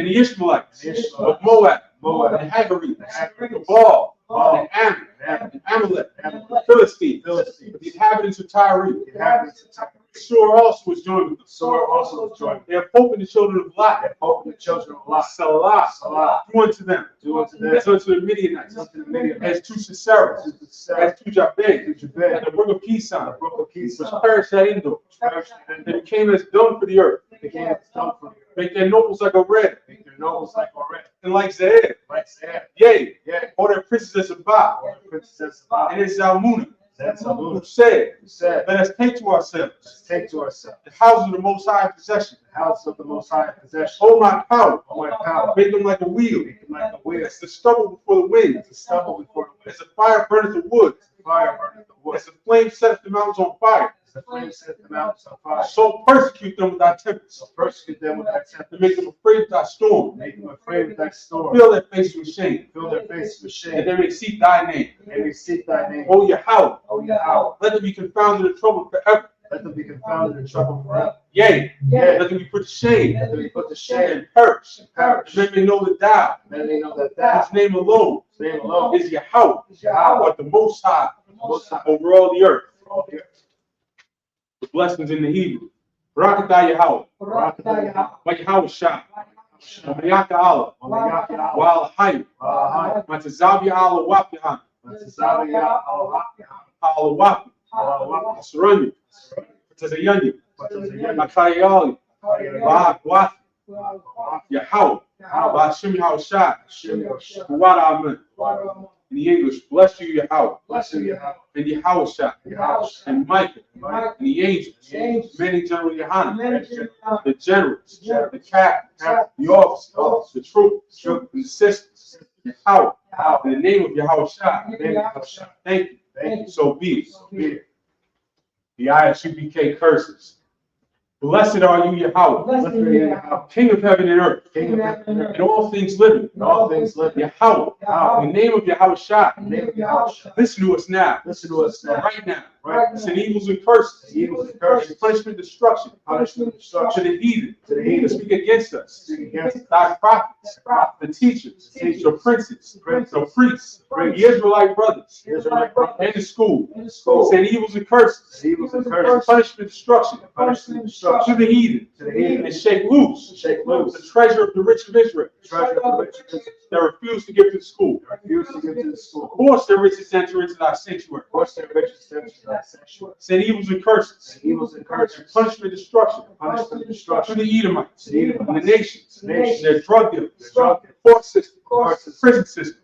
the Ishmaelites of Moab, and Hagarenes, the Baal, and Ammon, and Amalek, Philistine, the inhabitants of Tyre. Shur also was joined with them. They have hope in the children of Lot. Salah. Do unto them. As unto the Midianites. As to Sisera. As to Jabez. At the brook of Kison. Which perished at Endor. They became as dung for the earth. Make their nobles like a red. And like Zaire. Yea. Or their princes as a Ba. And as Zalmunna. Who said, let us take to ourselves the house of the Most High possession. Oh my power, make them like a wheel. As the stubble before the wind. As the fire burneth the wood. As the flame setteth the mountains on fire. As the flame set the mountains on fire. So persecute them with thy tempest. So persecute them with thy tempest. To make them afraid of thy storm. Make them afraid of thy storm. Fill their faces with shame. Fill their faces with And shame. they may seek thy name. And they seek thy name. O Yahweh, Oh, yeah. let them be confounded in trouble forever. Let them be confounded in trouble forever. Yea, Yeah. let them be put to shame Let them be put to shame and perish. and perish. Let me know that thou, Then they know that thou, his name alone, his name alone, is Yahweh, but the Most High Most High over all the earth. all the earth. The blessings in the Hebrew. Barakatah Yahweh, Barakatah Yahweh Shah, Mayaka Allah, Yahweh. Wa'al Hayy, Wa'al Matazavia Allah Wapihan, Matazavia Allah Wapi, Surani, Matazayani, Makayali, Ba'ak Wafi, Yahweh, Ba'ashim Yahweh Shah, Wa'ad Amen. In the English, bless you, Yahweh, Bless you, Yahweh. and Yahweh Shah, and Michael, and the angels, many General Yohanan, the generals, the captains, the officers, the troops, and the sisters, Yahweh, in the name of Yahweh Shah. Thank you. Thank you. So be it. So be it. The Isupk curses. Blessed are you, Yahweh, Blessed are you, Yahweh. King of heaven and earth, King of heaven and earth. and all things living. And all things living. Yahweh, in the name of Yahweh Shah. In the name of Yahweh. Listen to us now. Listen to us now. Right now. Right now. Send evils and curses. Evils and curses. Punishment, destruction. Punishment, To destruction. the heathen. To the heathen. Speak against us. Speak against us. Thy prophets. The teachers. The princes. The priests. The Israelite brothers. Israelite brothers. And the school. In the school. Send evils and curses. Evils and curses. Punishment, destruction. Punishment, To destruction. the heathen. To the heathen. And shake loose. Shake loose. The treasure of the rich of Israel. Treasure of the rich of Israel. That refuse to give to the school. Refuse to give to the school. Force their riches to enter into thy sanctuary. Force their riches to enter thy sanctuary. Send evils and curses. Evils and curses. Punishment, destruction. Punishment, To destruction. the Edomites. To the Edomites. And the nations. The nations. Their drug dealers. Drug dealers. Court system. Court system. Prison system.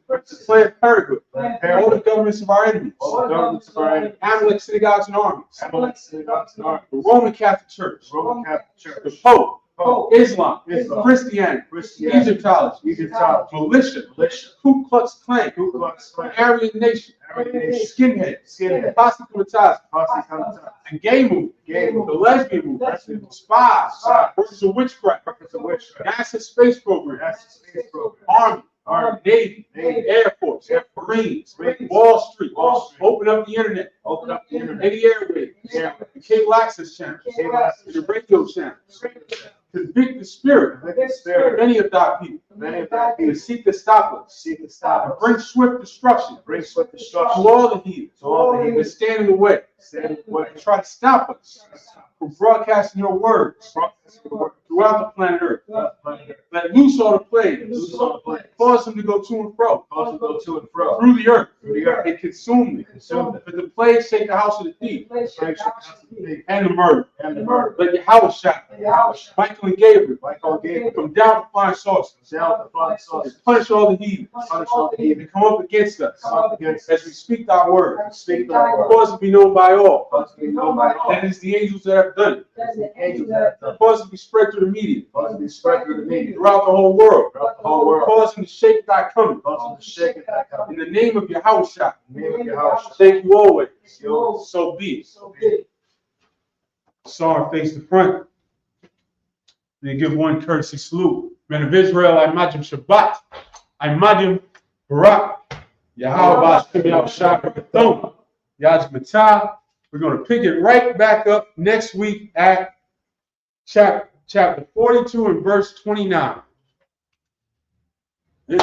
Planned Parenthood. Planned All Parenthood. the governments of our enemies. All the governments of our enemies. Amalek synagogues and armies. Amalek synagogues and armies. The Roman Catholic Church. Roman Catholic The Church. Pope. Pope. Islam. Islam. Christianity. Christianity. Egyptology. Egyptology. Militia. Militia. Ku Klux Klan. Ku Klux Klan. Aryan Nation. Aryan Nation. Skinheads. Skinheads. Posse Comitatus. Posse Comitatus. The gay movement. Gay The movement. lesbian movement. Lesbian. Spies. Spies. Workers of witchcraft. Workers of witchcraft. NASA space program. NASA space program. Army. Army. Navy. Navy. Air Force. Air Marines. Marines. Wall Street. Wall Street. Open up the internet. Open up the internet. Any airways. The cable access channel. Cable access. The radio channel. Convict the spirit Convict the spirit of many of thy people. Many of thy To people. seek to stop us. Seek to stop And us. bring swift destruction Bring swift to destruction. all the heathen. To all the And heathen. stand in the way. Stand in the way. And try to stop us from broadcasting your words throughout the planet Earth. Let loose all the plagues. Loose all the plagues. Cause them to go to and fro Cause them to go to and fro. through the earth Through the earth. and consume them. Consume them. But the plagues take the house of the thief Praise your house of the thief. and the murder. And the murder. Let Yahweh shine. Michael and Gabriel Michael gave come down to flying saucers down the flying and saucers. punish all the heathen. Punish all the heathen. And come up against us Come up against as we speak thy word. Speak thy word. Cause it to be known by all. Cause to be known by all. That it is the angels that have done it. That's the Angels angel that have done it. Cause it to be spread through the media. Cause to be spread through the media. Throughout the whole world. Throughout the whole world. Cause them to shake thy coming. Cause them to shake it back up. In the name of Yahweh Shah. In the name of Yahweh. Thank you always. Yo. So be it. So big. Sar face the front. They give one courtesy salute. Men of Israel, I Majim Shabbat. I Majim Barak. Yahweh Ba'ashem Yahweh Shabbat. Yaj Matah. We're going to pick it right back up next week at chapter 42 and verse 29. This